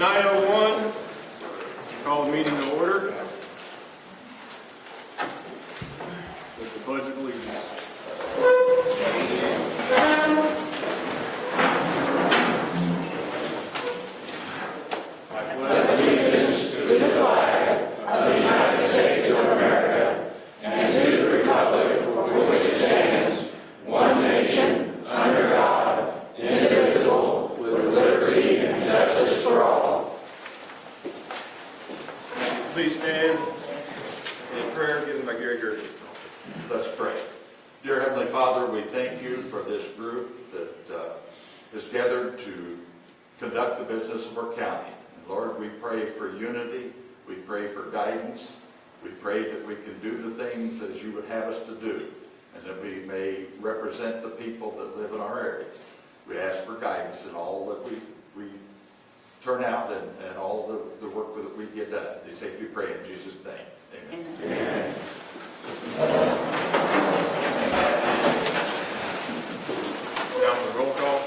9:01. Call the meeting to order. With the Pledge of Allegiance. I pledge allegiance to the flag of the United States of America and to the republic for which it stands, one nation, under God, indivisible, with liberty and justice for all. Please stand in prayer given by Gary Gertie. Let's pray. Dear Heavenly Father, we thank you for this group that is gathered to conduct the business of our county. And Lord, we pray for unity. We pray for guidance. We pray that we can do the things as you would have us to do, and that we may represent the people that live in our areas. We ask for guidance in all that we turn out and all the work that we get done. They say we pray in Jesus' name. Amen. Amen. Now the roll call.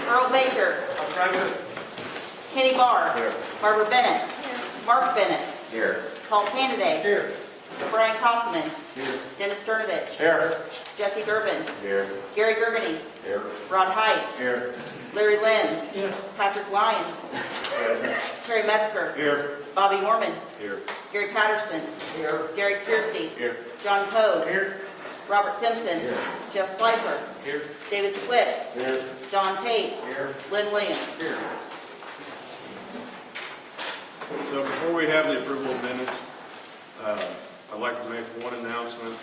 Earl Baker. Present. Kenny Barr. Here. Barbara Bennett. Mark Bennett. Here. Paul Candiday. Here. Brian Kaufman. Here. Dennis Gernovich. Here. Jesse Durbin. Here. Gary Gergany. Here. Rod Height. Here. Larry Lenz. Yes. Patrick Lyons. Terry Metzger. Here. Bobby Mormon. Here. Gary Patterson. Here. Gary Kiersey. Here. John Poe. Here. Robert Simpson. Here. Jeff Slifer. Here. David Switz. Here. Don Tate. Here. Lynn Williams. Here. So before we have the approval of minutes, I'd like to make one announcement.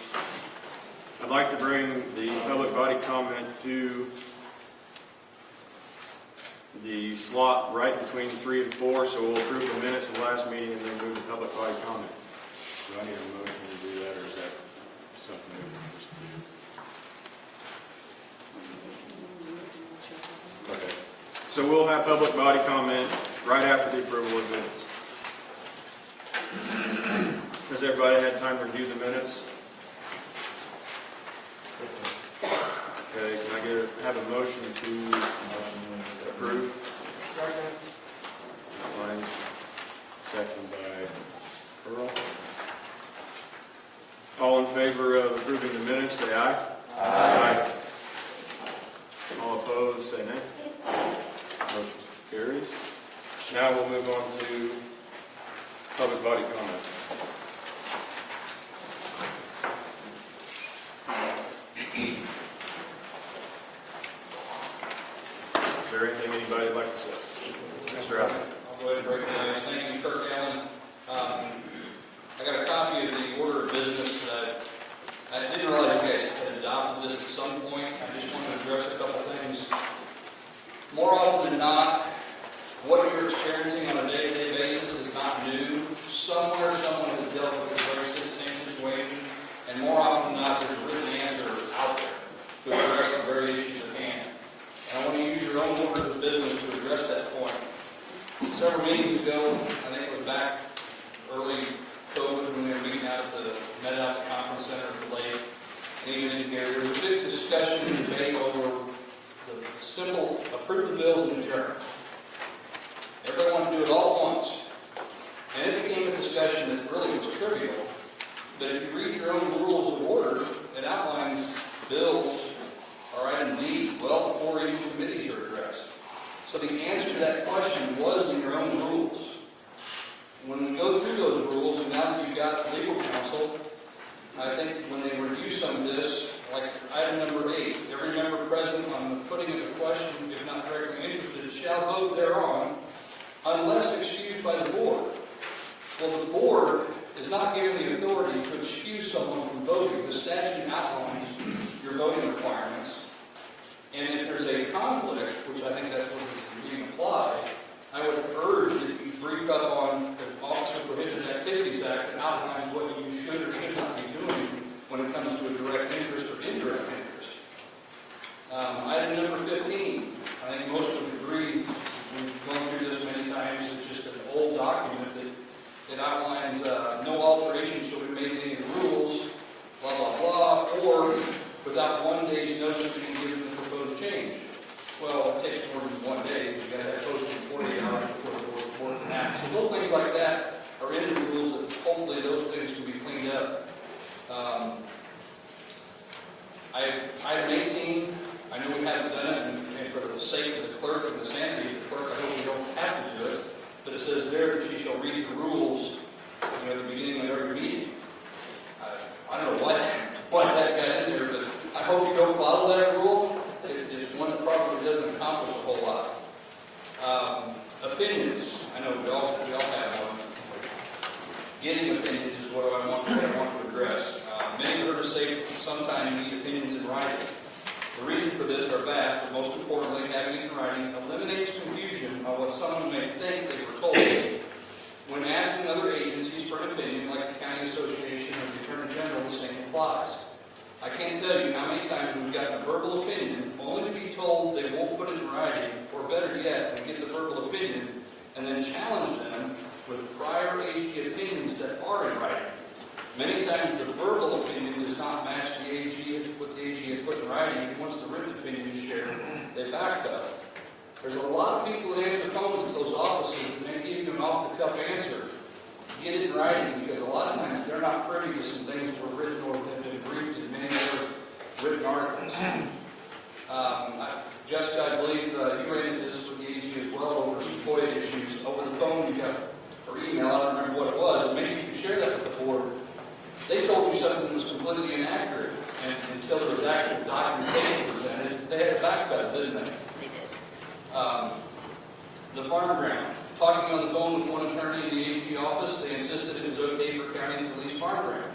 I'd like to bring the public body comment to the slot right between 3 and 4, so we'll approve the minutes of the last meeting and then move to public body comment. Do I need a motion to do that, or is that something that we're supposed to do? Okay. So we'll have public body comment right after the approval of minutes. Has everybody had time to review the minutes? Okay, can I have a motion to approve? Second. Lyons, second by Earl. All in favor of approving the minutes, say aye. Aye. All opposed, say nay. Motion carries. Now we'll move on to public body comment. Is there anything anybody would like to say? Mr. Allen. I'll go ahead and break it down. Thank you, Kirk Allen. I got a copy of the order of business. I didn't realize you guys had adopted this at some point. I just wanted to address a couple things. More often than not, what you're experiencing on a day-to-day basis is not new. Somewhere, someone has dealt with this very same situation, and more often than not, there's a written answer out there to address the very issues at hand. And I want to use your own order of business to address that point. Several meetings ago, I think it was back early COVID when we were meeting out at the Conference Center for Lake, and even in here, there was a big discussion and debate over the simple approve the bills and adjourn. Everybody wanted to do it all at once. And it became a discussion that really was trivial. But if you read your own rules of order, it outlines bills or item D well before even committees are addressed. So the answer to that question was in your own rules. When we go through those rules, and now that you've got legal counsel, I think when they review some of this, like item number 8, every member present on the putting of the question, if not directly interested, shall vote thereon, unless excused by the board. Well, the board is not given the authority to excuse someone from voting. The statute outlines your voting requirements. And if there's a conflict, which I think that's what is being applied, I would urge that you brief up on the Officer of Prohibited Activities Act that outlines what you should or should not be doing when it comes to a direct interest or indirect interest. Item number 15, I think most would agree, we've gone through this many times, it's just an old document that outlines no alteration shall be made to any rules, blah, blah, blah, or without 1 day's notice being given the proposed change. well, it takes more than 1 day, because you gotta have posted 48 hours before the board can act. So little things like that are in the rules that hopefully those things can be cleaned up. Item 18, I know we haven't done it, and for the sake of the clerk and the sanity of the clerk, I hope we don't have to do it, but it says there that she shall read the rules, at the beginning of every meeting. I don't know why that got in there, but I hope you don't follow that rule. It's one that probably doesn't accomplish a whole lot. Opinions, I know we all have one. Getting opinions is what I want to address. Many have heard us say sometimes you need opinions in writing. The reason for this are vast, but most importantly, having it in writing eliminates confusion on what someone may think they were told. When asking other agencies for an opinion, like the County Association or the Attorney General, the same applies. I can't tell you how many times we've gotten a verbal opinion, only to be told they won't put it in writing, or better yet, to get the verbal opinion and then challenge them with prior AG opinions that are in writing. Many times the verbal opinion does not match the AG, what the AG has put in writing, and once the written opinion is shared, they backpedal. There's a lot of people that answer phones at those offices and they give you an off-the-cuff answer. Get it in writing, because a lot of times they're not privy to some things that were written or have been briefed in many other written articles. Jessica, I believe you ran into this with the AG as well over some FOIA issues. Over the phone, you got, or email, I don't remember what it was, and maybe you could share that with the board. They told you something that was completely inaccurate, and until there was actual documentation presented, they had to backpedal, didn't they? They did. The farm ground. Talking on the phone with one attorney in the AG office, they insisted it was okay for counties to lease farm ground.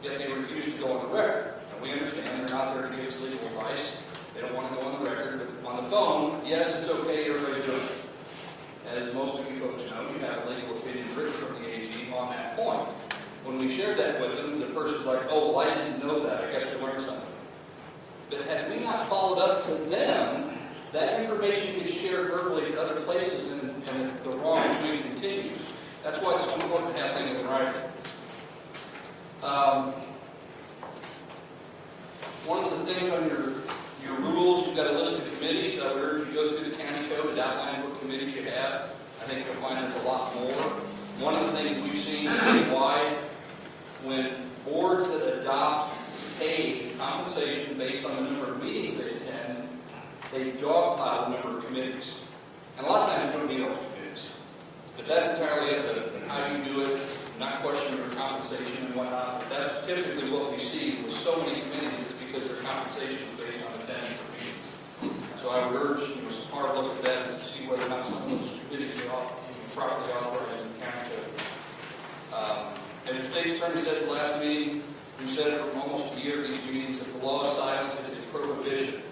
Yet they refused to go on the record. And we understand they're not there to give us legal advice. They don't want to go on the record. But on the phone, yes, it's okay, everybody's doing it. As most of you folks know, you have a legal opinion written from the AG on that point. When we shared that with them, the person's like, oh, well, I didn't know that. I guess we learned something. But had we not followed up to them, that information gets shared verbally to other places, and the wrongdoing continues. That's why it's so important to have things in writing. One of the things on your rules, you've got a list of committees. I would urge you to go through the county code and outline what committees you have. I think you'll find there's a lot more. One of the things we've seen statewide, when boards that adopt pay compensation based on the number of meetings they attend, they dogpile the number of committees. And a lot of times you don't need those committees. But that's entirely up to how you do it, not questioning your compensation and whatnot. But that's typically what we see with so many committees. It's because their compensation is based on attendance of meetings. So I would urge some hard look at that to see whether or not some of those committees are properly authorized in the county code. As your state attorney said at the last meeting, we said it for almost a year at these meetings, that the law is silent, it's a prohibition.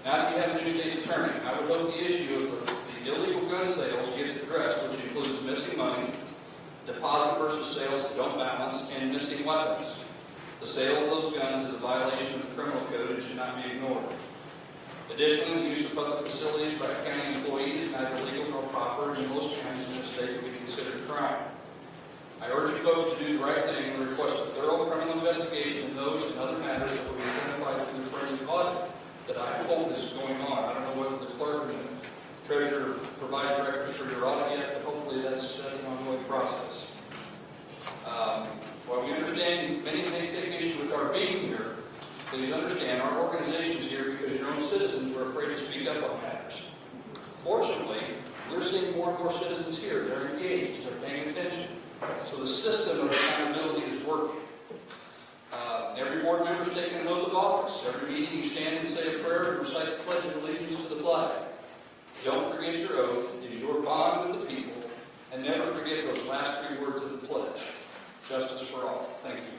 Now that you have a new state's attorney, I would hope the issue of the illegal gun sales gets addressed, which includes missing money, deposit versus sales that don't balance, and missing weapons. The sale of those guns is a violation of the criminal code and should not be ignored. Additionally, the use of public facilities by a county employee is neither legal nor proper, and in most counties in this state would be considered a crime. I urge you folks to do the right thing and request a thorough criminal investigation in those and other matters that will be identified through the forensic audit that I hope is going on. I don't know whether the clerk and the treasurer provide records for your audit yet, but hopefully that's an ongoing process. While we understand many may take issue with our being here, please understand our organization is here because your own citizens were afraid to speak up on matters. Fortunately, we're seeing more and more citizens here. They're engaged, they're paying attention. So the system of accountability is working. Every board member is taking an oath of office. Every meeting you stand and say a prayer and recite the Pledge of Allegiance to the flag. Don't forget your oath. It is your bond with the people. And never forget those last 3 words of the pledge. Justice for all. Thank you.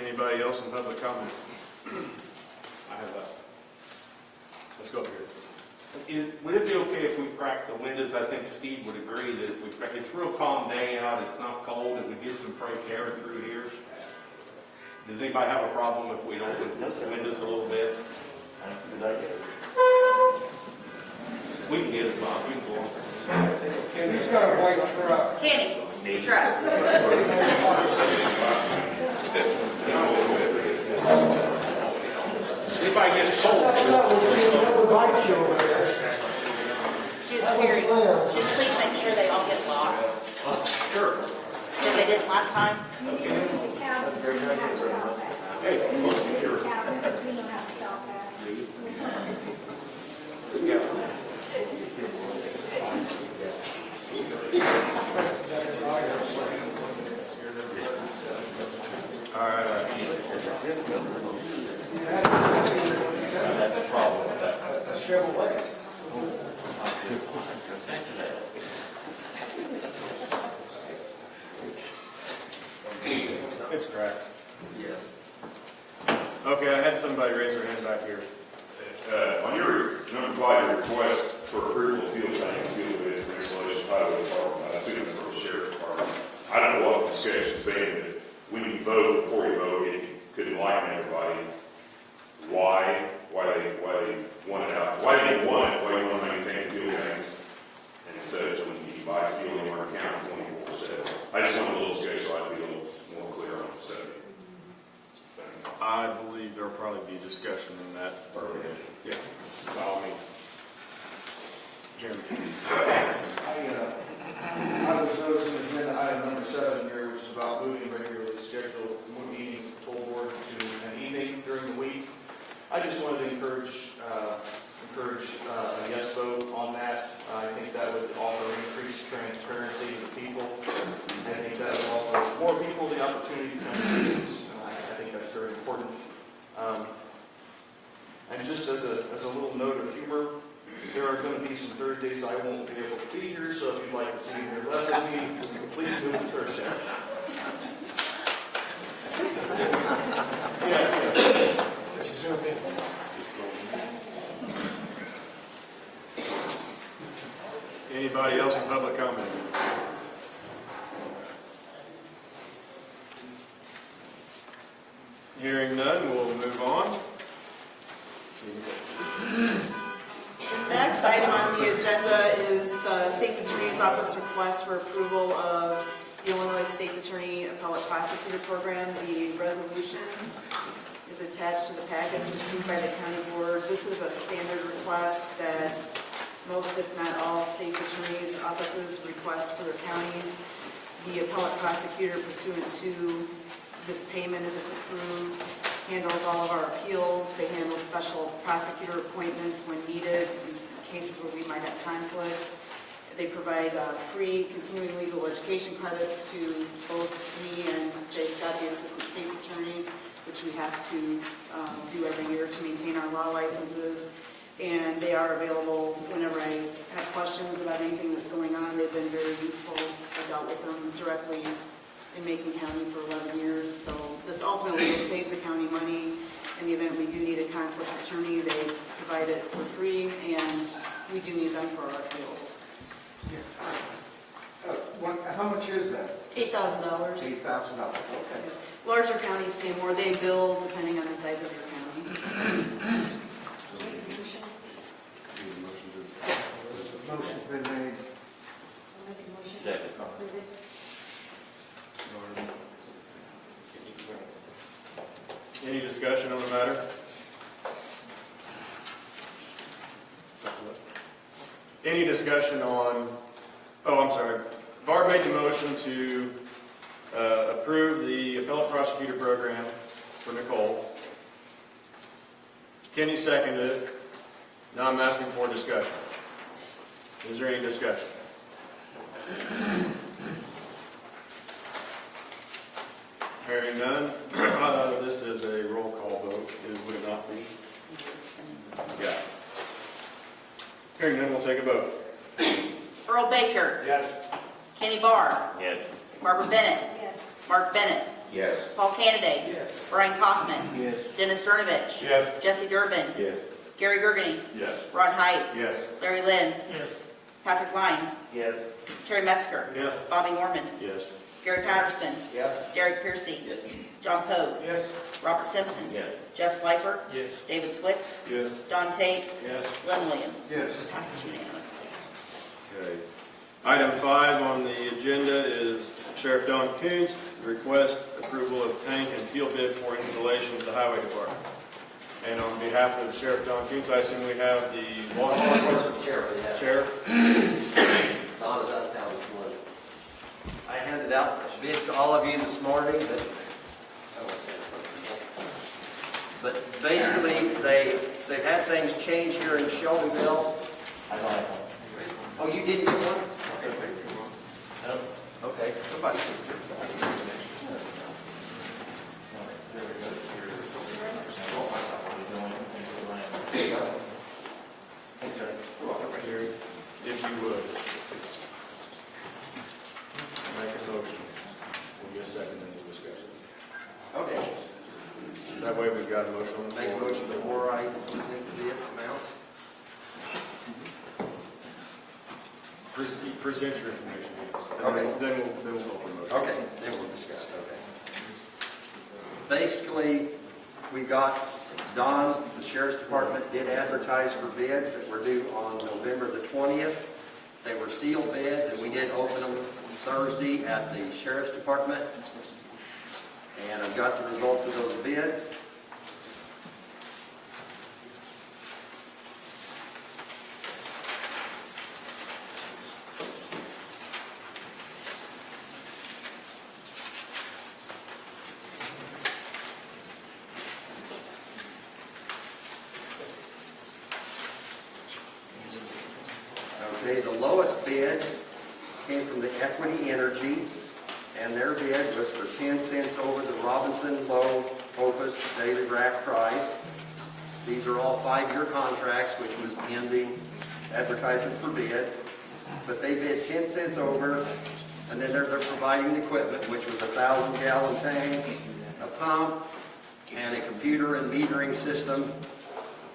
Anybody else in public comment? I have that. Let's go up here. Would it be okay if we cracked the windows? I think Steve would agree that if we crack, it's a real calm day out, it's not cold, it would get some fresh air through here. Does anybody have a problem if we open the windows a little bit? That's a good idea. We can get it, Bob, we can go on. Kenny's got a white truck. Kenny, your truck. anybody gets cold. That would bite you over there. Should Terry, should please make sure they all get locked, Sure. because they didn't last time. Hey, look, here. Yeah. All right. That's the problem with that. A Chevrolet. It's cracked. Yes. Okay, I had somebody raise their hand back here. On your notified request for approval of fuel tank and fuel bids for installation highway department, I assume it's for the sheriff's department. I don't know what the discussion's been, but when you vote, before you vote, if you could enlighten everybody why they want it out, why they want it, why you want to maintain fuel tanks and such when you buy fuel in our account 24/7. I just want a little discussion so I'd be a little more clear on the subject. I believe there'll probably be discussion in that. Yeah, by all means. Jeremy. I was noticing agenda item number 7 here, which is about moving regularly scheduled meetings of the full board to an evening during the week. I just wanted to encourage a yes vote on that. I think that would offer increased transparency to the people. I think that would offer more people the opportunity to come to meetings. I think that's very important. And just as a little note of humor, there are going to be some Thursdays I won't be able to be here, so if you'd like to see me here less of me, please move to Thursday. Yes. Anybody else in public comment? Hearing none, we'll move on. The next item on the agenda is the State's Attorney's Office request for approval of the Illinois State's Attorney Appellate Prosecutor Program. The resolution is attached to the packets received by the county board. This is a standard request that most, if not all, state's attorneys' offices request for their counties. The appellate prosecutor, pursuant to this payment, if it's approved, handles all of our appeals. They handle special prosecutor appointments when needed in cases where we might have conflicts. They provide free continuing legal education credits to both me and Jay Scott, the assistant state's attorney, which we have to do every year to maintain our law licenses. And they are available whenever I have questions about anything that's going on. They've been very useful. I dealt with them directly in Macon County for 11 years. So this ultimately will save the county money. In the event we do need a conflict attorney, they provide it for free, and we do need them for our appeals. How much is that? $8,000. $8,000, okay. Larger counties pay more. They bill depending on the size of your county. Motion's been made. Any discussion on the matter? Any discussion on, I'm sorry. Barb made the motion to approve the appellate prosecutor program for Nicole. Kenny seconded it. Now I'm asking for discussion. Is there any discussion? Hearing none, this is a roll call vote, would it not be? Yeah. Hearing none, we'll take a vote. Earl Baker. Yes. Kenny Barr. Yes. Barbara Bennett. Yes. Mark Bennett. Yes. Paul Candidate. Yes. Brian Kaufman. Yes. Dennis Durnovich. Yes. Jesse Durbin. Yes. Gary Gergany. Yes. Rod Height. Yes. Larry Lenz. Patrick Lyons. Yes. Terry Metzger. Yes. Bobby Norman. Yes. Gary Patterson. Yes. Derek Piercy. John Poe. Yes. Robert Simpson. Yes. Jeff Slifer. Yes. David Switz. Yes. Don Tate. Yes. Glenn Williams. Yes. Passes unanimously. Okay. Item 5 on the agenda is Sheriff Don Coons request approval of tank and fuel bid for installation at the Highway Department. And on behalf of Sheriff Don Coons, I assume we have the law enforcement Chair, yes. sheriff. Don is out of town this morning. I handed out bids to all of you this morning, but basically, they've had things change here in Shelbyville. Oh, you didn't get one? Okay, somebody. Thanks, sir. If you would. Make a motion. We'll get a second and we'll discuss it. Okay. That way we've got a motion on the Make a floor. motion before I present the bid amounts. Present your information. Okay. Then we'll go for a motion. Okay, then we'll discuss, okay. Basically, we got, Don, the Sheriff's Department did advertise for bids that were due on November the 20th. They were sealed bids, and we did open them Thursday at the Sheriff's Department. And I've got the results of those bids. Okay, the lowest bid came from the Equity Energy, and their bid was for 10 cents over the Robinson Low Focus daily rack price. These are all 5-year contracts, which was in the advertisement for bid. But they bid 10 cents over, and then they're providing the equipment, which was a 1,000-gallon tank, a pump, and a computer and metering system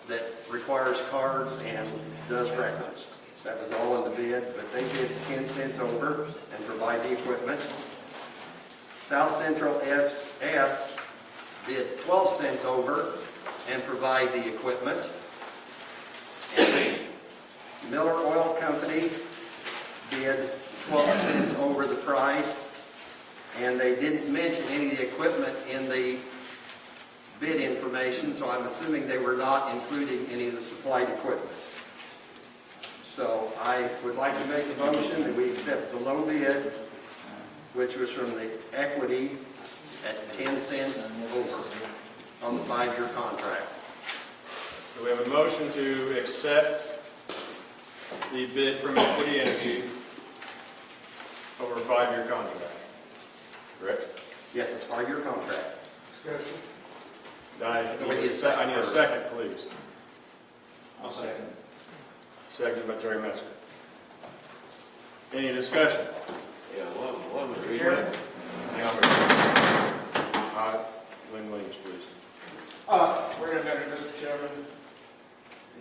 that requires cards and does records. That was all in the bid, but they bid 10 cents over and provide the equipment. South Central FS bid 12 cents over and provide the equipment. And Miller Oil Company bid 12 cents over the price, and they didn't mention any of the equipment in the bid information, so I'm assuming they were not including any of the supplied equipment. So I would like to make a motion that we accept the low bid, which was from the Equity at 10 cents over on the 5-year contract. So we have a motion to accept the bid from Equity Energy over a 5-year contract. Correct? Yes, it's a 5-year contract. I need a second, please. I'll second. Seconded by Terry Metzger. Any discussion? Yeah, one was Lynn Williams, please. We're going to amend it, Mr. Chairman.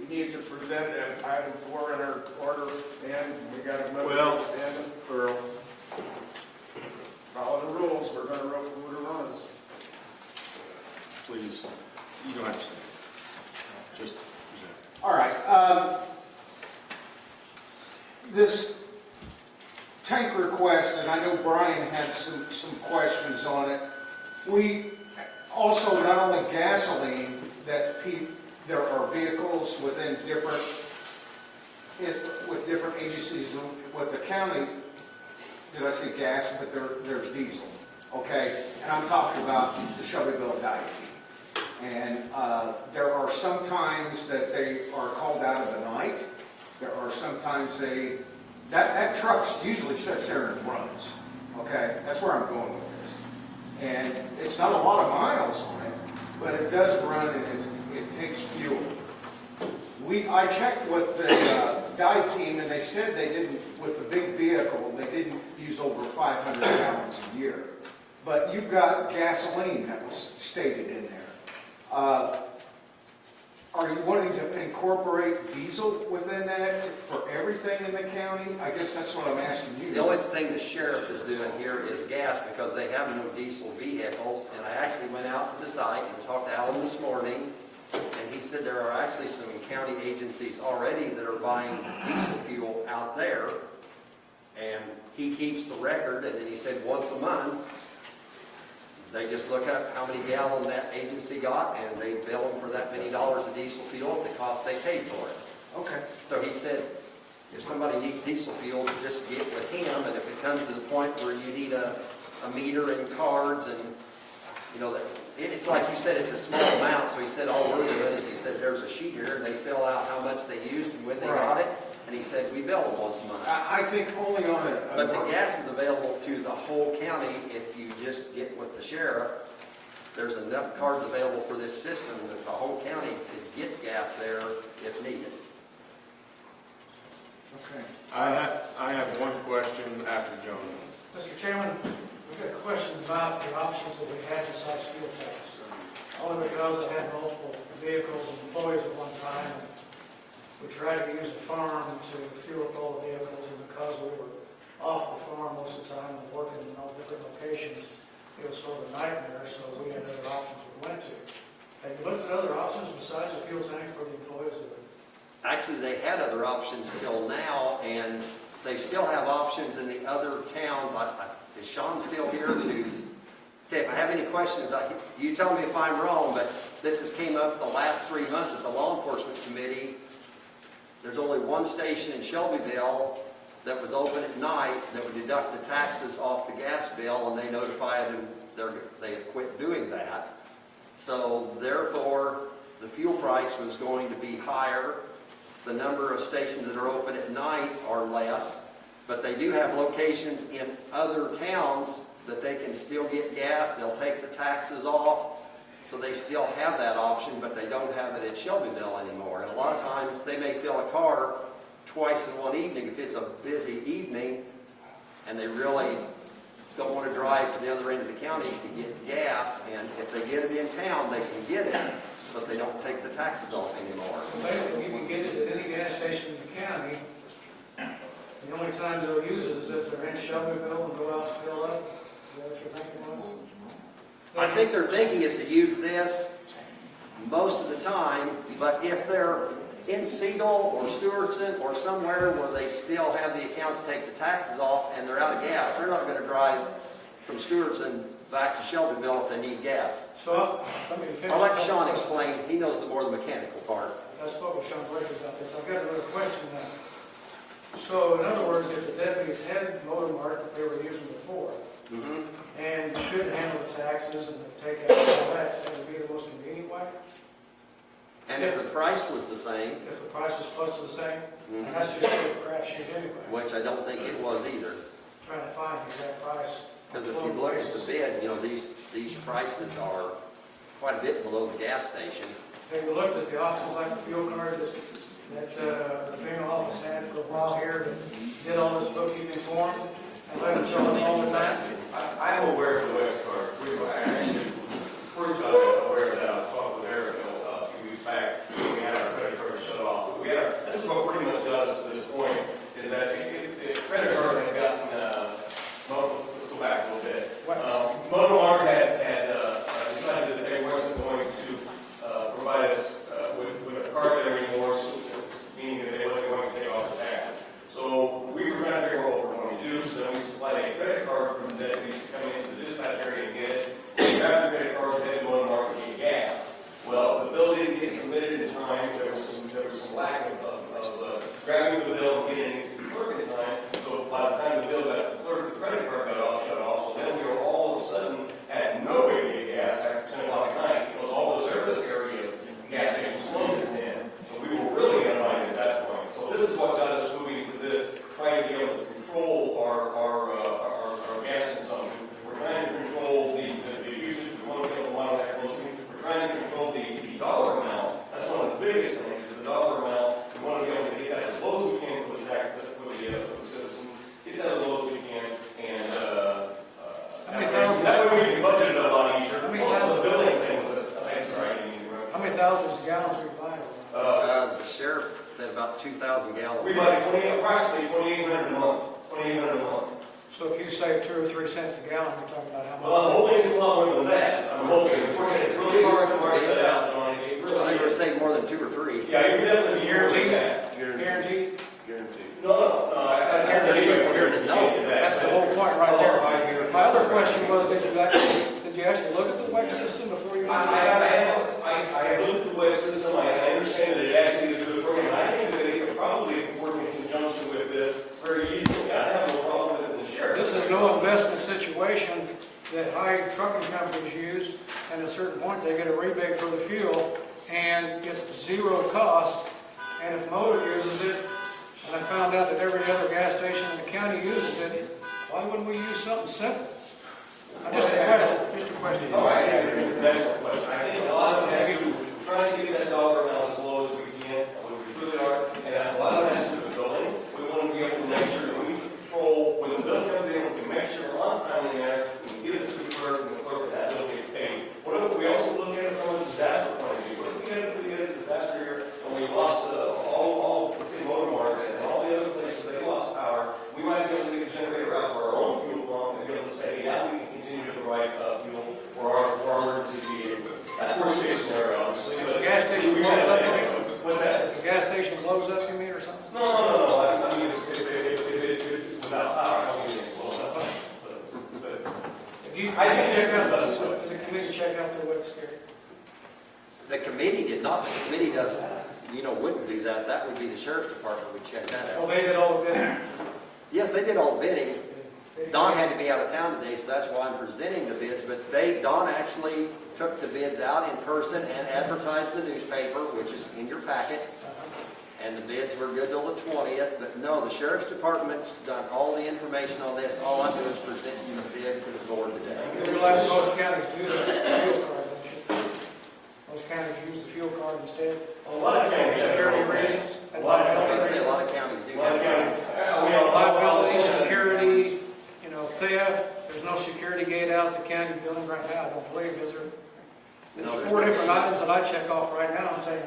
He needs it presented as item 4 in our order stand. We got a motion to stand it. Earl. Follow the rules. We're going to run the runs. Please. You don't have to say. Just present. All right. This tank request, and I know Brian had some questions on it. We also, not only gasoline, that there are vehicles within with different agencies with the county. Did I say gas? But there's diesel. Okay, and I'm talking about the Shelbyville diet. And there are some times that they are called out of the night. There are sometimes that truck usually sits there and runs. Okay, that's where I'm going with this. And it's not a lot of miles on it, but it does run and it takes fuel. I checked with the dive team, and they said they didn't, with the big vehicle, they didn't use over 500 gallons a year. But you've got gasoline that was stated in there. Are you wanting to incorporate diesel within that for everything in the county? I guess that's what I'm asking you. The only thing the sheriff is doing here is gas, because they have no diesel vehicles. And I actually went out to the site and talked to Alan this morning, and he said there are actually some county agencies already that are buying diesel fuel out there. And he keeps the record, and then he said once a month, They just look up how many gallons that agency got, and they bill them for that many dollars of diesel fuel at the cost they paid for it. Okay. So he said, if somebody needs diesel fuel, just get with him, and if it comes to the point where you need a meter and cards and, you know, it's like you said, it's a small amount, so he said all we're doing is, he said, there's a sheet here, and they fill out how much they used and when they got it, and he said, we bill them once a month. I think only on But the gas is available to the whole county if you just get with the sheriff. There's enough cards available for this system that the whole county could get gas there if needed. Okay. I have one question after John. Mr. Chairman, we've got a question about the options that we had besides fuel tax. Only because I had multiple vehicles and employees at one time. We tried to use a farm to fuel up all the vehicles, and because we were off the farm most of the time and working in all different locations, it was sort of a nightmare, so we had other options we went to. Have you looked at other options besides a fuel tank for the employees? Actually, they had other options till now, and they still have options in the other towns. Is Sean still here to, okay, if I have any questions, you tell me if I'm wrong, but this has came up the last 3 months at the law enforcement committee. There's only one station in Shelbyville that was open at night that would deduct the taxes off the gas bill, and they notified them they had quit doing that. So therefore, the fuel price was going to be higher. The number of stations that are open at night are less, but they do have locations in other towns that they can still get gas. They'll take the taxes off, so they still have that option, but they don't have it at Shelbyville anymore. And a lot of times they may fill a car twice in one evening if it's a busy evening and they really don't want to drive to the other end of the county to get gas. And if they get it in town, they can get it, but they don't take the taxes off anymore. Basically, you can get it at any gas station in the county. The only time they'll use it is if they're in Shelbyville and go out and fill up. Is that what you're thinking was? I think their thinking is to use this most of the time, but if they're in Segal or Stewartson or somewhere where they still have the account to take the taxes off and they're out of gas, they're not going to drive from Stewartson back to Shelbyville if they need gas. So, let me finish. I'll let Sean explain. He knows the more the mechanical part. I spoke with Sean Blake about this. I've got another question now. So, in other words, if the deputies had motor mart that they were using before, and you couldn't handle the taxes and the takeout and all that, that would be the most convenient way? And if the price was the same, If the price was close to the same? And that's just a crapshoot anyway. which I don't think it was either, Trying to find the exact price. because if you look at the bid, you know, these prices are quite a bit below the gas station. Have you looked at the options like the fuel card that the FEMA office had for a while here that did all this bookkeeping for them? And let them show them all the time? I am aware of the West card. We were actually, first I was aware of that. I talked with Eric a few weeks back. We had our credit card shut off. But this is what pretty much got us to this point, is that if credit card had gotten, let's go back a little bit. Motormart had decided that they wasn't going to provide us with a card there anymore, meaning that they wasn't going to take off the taxes. So we were trying to figure out what we're going to do, so then we supplied a credit card from the deputies to come into the dispatch area and get it. We grabbed the credit card, headed to Motormart and get gas. Well, the bill didn't get submitted in time. There was some lack of grabbing the bill and getting it to the clerk in time. So by the time the bill got to the clerk, the credit card got shut off. So then we were all of a sudden had no way to get gas after 10 o'clock at night because all those area gas stations closed at 10. So we were really in a bind at that point. So this is what got us moving to this, trying to be able to control our gas consumption. We're trying to control the usage. We want to be able to monitor that closely. We're trying to control the dollar amount. That's one of the biggest things is the dollar amount. We want to be able to get that as low as we can for the citizens. Get that as low as we can, and that way we can budget it a lot easier. Also, the billing things. I'm sorry, I didn't mean to interrupt. How many thousands of gallons we buy? The sheriff said about 2,000 gallons. We buy approximately 2,800 a month. 2,800 a month. So if you save 2 or 3 cents a gallon, you're talking about how much? Well, I'm hoping it's a lot more than that. I'm hoping. Unfortunately, it's really hard to parse that out, Johnny. It really I would is. say more than 2 or 3. Yeah, you're definitely guaranteed that. Guaranteed? No, I guarantee you. That's the whole point right there. My other question was, did you actually high trucking companies use, and at a certain point, they get a rebate for the fuel, and it's zero cost, and if Motor uses it, and I found out that every other gas station in the county uses it, why wouldn't we use something simple? Just a question. No, I think it's an excellent question. I think a lot of it has to do, trying to get that dollar amount as low as we can, when we really are, and a lot of it has to do with billing. We want to be able to make sure that we control, when the bill comes in, we can make sure we're on time in there, we can give it to the clerk, and the clerk of that bill gets paid. What if we also look at it from a disaster point of view? What if we get a disaster here, and we lost all let's say, Motor Market, and all the other places, they lost power, we might be able to get a generator out for our own fuel pump, and be able to say, yeah, we can continue to provide fuel for our emergency vehicles. That's worst case scenario, obviously. If the gas station blows up, what's that? if the gas station blows up, you mean, or something? No. I mean, if it's without power, I don't mean it's blown up. But If you I think check out, that's- did the committee check out their website? The committee did not, the committee doesn't, wouldn't do that. That would be the sheriff's department would check that Well, out. they did all the bidding. Yes, they did all the bidding. Don had to be out of town today, so that's why I'm presenting the bids, but Don actually took the bids out in person and advertised the newspaper, which is in your packet, and the bids were good till the 20th, but no, the sheriff's department's done all the information on this. All I'm doing is presenting the bid to the board today. You realize most counties do the fuel card, don't you? Most counties use the fuel card instead. a lot of counties have Security their own things. reasons. A lot of I counties. say a lot of counties do A lot of that. counties. Liability, security, theft, there's no security gate out the county building right now, I don't believe, is there? No, There's 4 different items that I check off right now saying,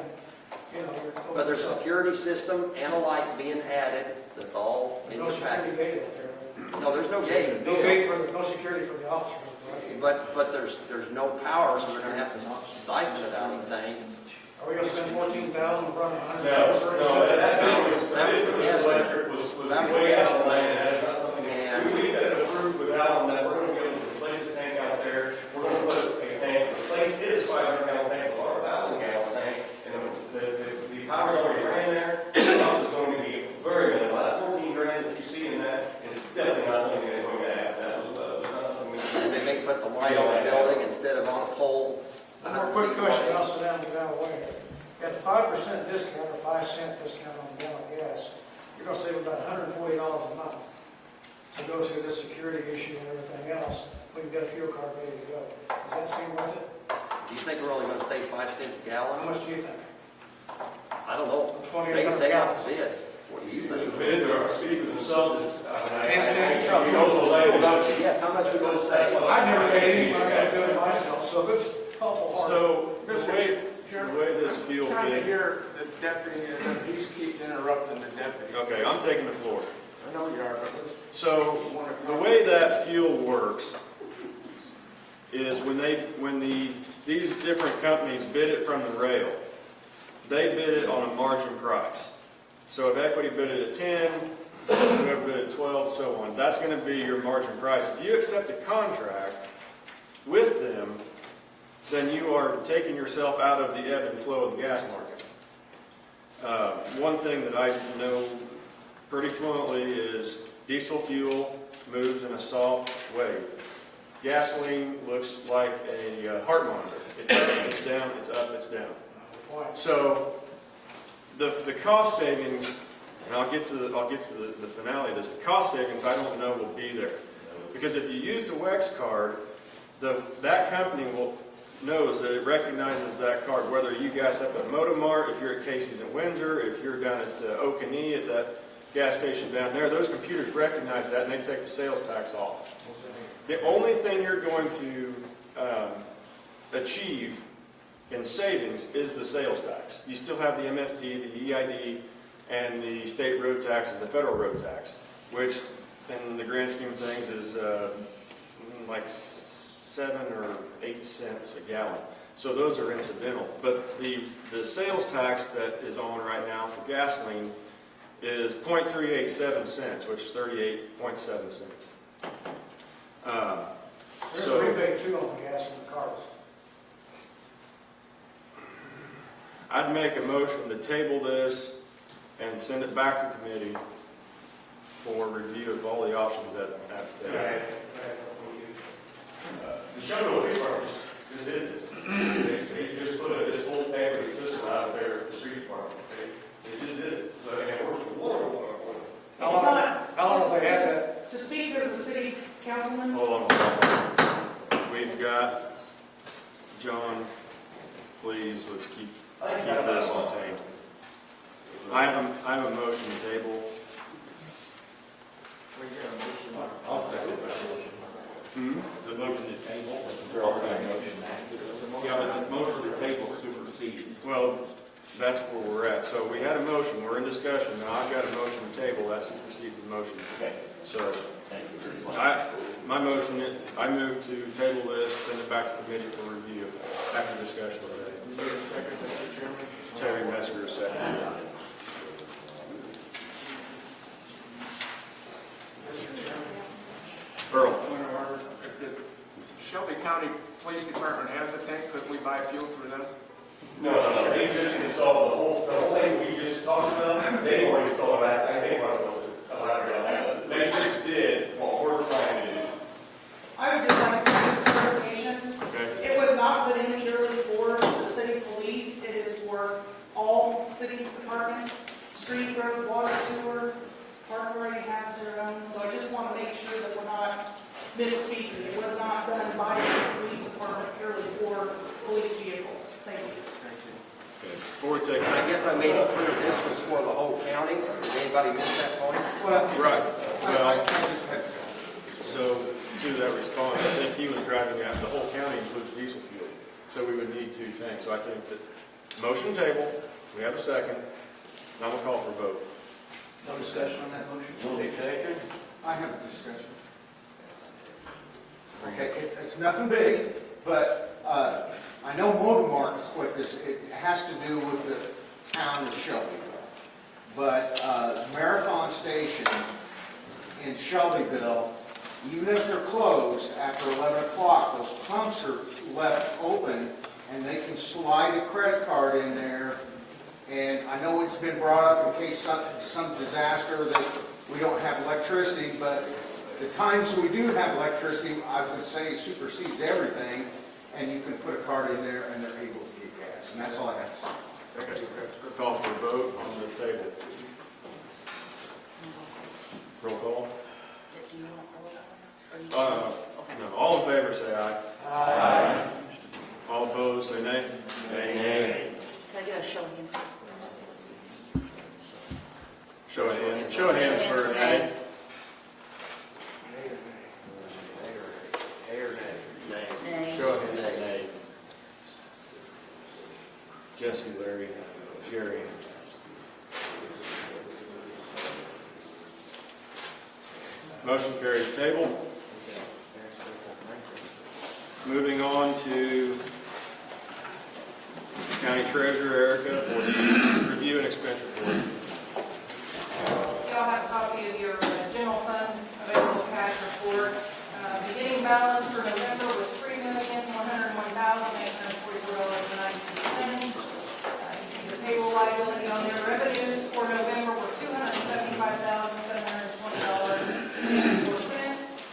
But there's a security system and a light being added, that's all in no your security packet. gate out there. No, there's no gate. No security for the officers, right? But there's no power, so we're gonna have to siphon it out of the tank. Are we gonna spend 14,000 running No, 100,000? that was electric was way out of line, and that's not something, we got it approved without on that, we're gonna be able to replace the tank out there, we're gonna put a tank, replace his 500-gallon tank with our 1,000-gallon tank, and the power's already ran there, the cost is going to be very minimal. That 14 grand that you see in that is definitely not something that's going to happen, that was not something we. And they may put the light on the building instead of on a pole. One more quick question, and I'll sit down and get out of the way. You got a 5% discount or 5-cent discount on the gallon of gas. You're gonna save about $140 a month to go through this security issue and everything else. We can get a fuel card ready to go. Does that seem worth it? Do you think we're only gonna save 5 cents a How gallon? much do you think? I don't know. 2,800 They got gallons. bids. What do you The think? bids are speaking for themselves, it's, 10 cents. you know those items. Yes, how much we gonna save? I've never made any money out of doing it myself, so it's awful hard. So the way this fuel Trying to bid, hear the deputy, and he keeps interrupting the deputy. okay, I'm taking the floor. I know you are, but let's. So the way that fuel works is when these different companies bid it from the rail, they bid it on a margin price. So if Equity bid it at 10, whoever bid at 12, so on, that's going to be your margin price. If you accept a contract with them, then you are taking yourself out of the ebb and flow of the gas market. One thing that I know pretty fluently is diesel fuel moves in a soft wave. Gasoline looks like a heart monitor. It's up, it's down, it's up, it's down. So the cost savings, and I'll get to the finale of this. The cost savings I don't know will be there, because if you use the WEX card, that company knows that it recognizes that card, whether you gas up at Motomart, if you're at Casey's in Windsor, if you're down at Okanee at that gas station down there, those computers recognize that and they take the sales tax off. The only thing you're going to achieve in savings is the sales tax. You still have the MFT, the EID, and the state road tax and the federal road tax, which in the grand scheme of things is like 7 or 8 cents a gallon. So those are incidental. But the sales tax that is on right now for gasoline is 0.387 cents, which is 38.7 cents. There's a rebate too on the gas in the cars. I'd make a motion to table this and send it back to committee for review of all the options that. The Shelby Police Department just did this. They just put this whole equity system out there at the street department. They just did it. So I mean, it works wonderful. How long have they had that? To speak as a city councilman, Hold on. We've got John, please, let's keep this on tape. I have a motion to table. I'll second that motion. The motion to table. Yeah, but the motion to table supersedes. Well, that's where we're at. So we had a motion, we're in discussion. Now I've got a motion to table, that supersedes the motion. Okay. So, my motion, I move to table this, send it back to committee for review after discussion of that. You need a second, Mr. Chairman? Terry Metzger, second. Mr. Chairman? Earl. If the Shelby County Police Department has a tank, could we buy fuel through them? No, they just installed the whole thing we just talked about. They already installed that. I think we're supposed to elaborate on that. They just did what we're trying to do. I would just like to make a clarification. Okay. It was not put in purely for the city police. It is for all city departments, street, road, water, sewer, park already has their own. So I just want to make sure that we're not misspeaking. It was not done by the police department purely for police vehicles. Thank you. Before we take, I guess I made it clear this was for the whole county. Did anybody miss that point? Well, right, I well, just had so to that response, I think he was driving at, the whole county includes diesel fuel. So we would need 2 tanks. So I think that motion table, we have a second. Now we'll call for a vote. No discussion on that motion? I have a discussion. Okay, it's nothing big, but I know Motormark quit this. It has to do with the town of Shelbyville. But Marathon Station in Shelbyville, even if they're closed after 11 o'clock, those pumps are left open and they can slide a credit card in there. And I know it's been brought up in case some disaster that we don't have electricity, but the times we do have electricity, I would say supersedes everything, and you can put a card in there and they're able to get gas. And that's all I have to say. Okay, we'll call for a vote on the table. Roll call. No, all in favor say aye. Aye. All opposed say nay. Nay. Can I get a show of hands? Show of hands. Show of hands for nay. Show of hands. Nay. Jesse, Larry, Jerry. Motion carries. Table. Moving on to County Treasurer Erica for the review and expense report. Y'all have a copy of your general fund available cash report. Beginning balance for November was $3,101,844.92. You see the payroll liability on there. Revenues for November were $275,720.04.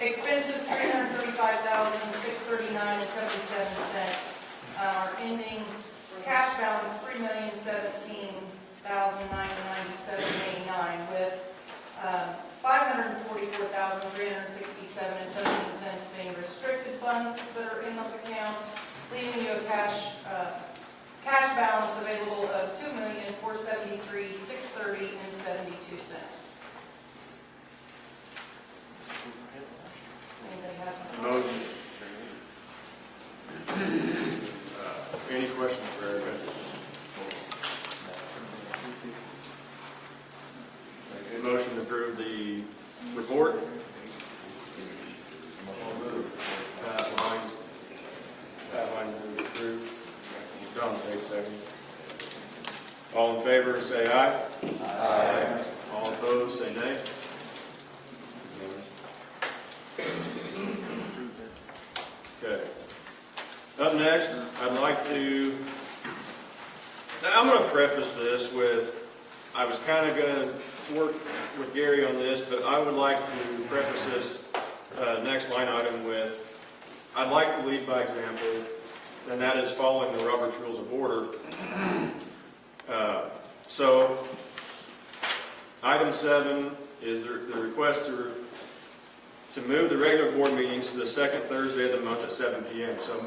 Expenses $335,639.77. Our ending cash balance $3,017,997.89 with $544,367.17 being restricted funds that are in those accounts, leaving you a cash balance available of $2,473,630.72. Anybody has any Motion. Any questions for Erica? A motion to approve the report. Pat Lyons moves approved. John, take second. All in favor, say aye. Aye. All opposed, say nay. Okay. Up next, I'd like to, I'm going to preface this with, I was kind of going to work with Gary on this, but I would like to preface this next line item with, I'd like to lead by example, and that is following the Robert's Rules of Order. So, item 7 is the request to move the regular board meetings to the second Thursday of the month at 7 p.m. So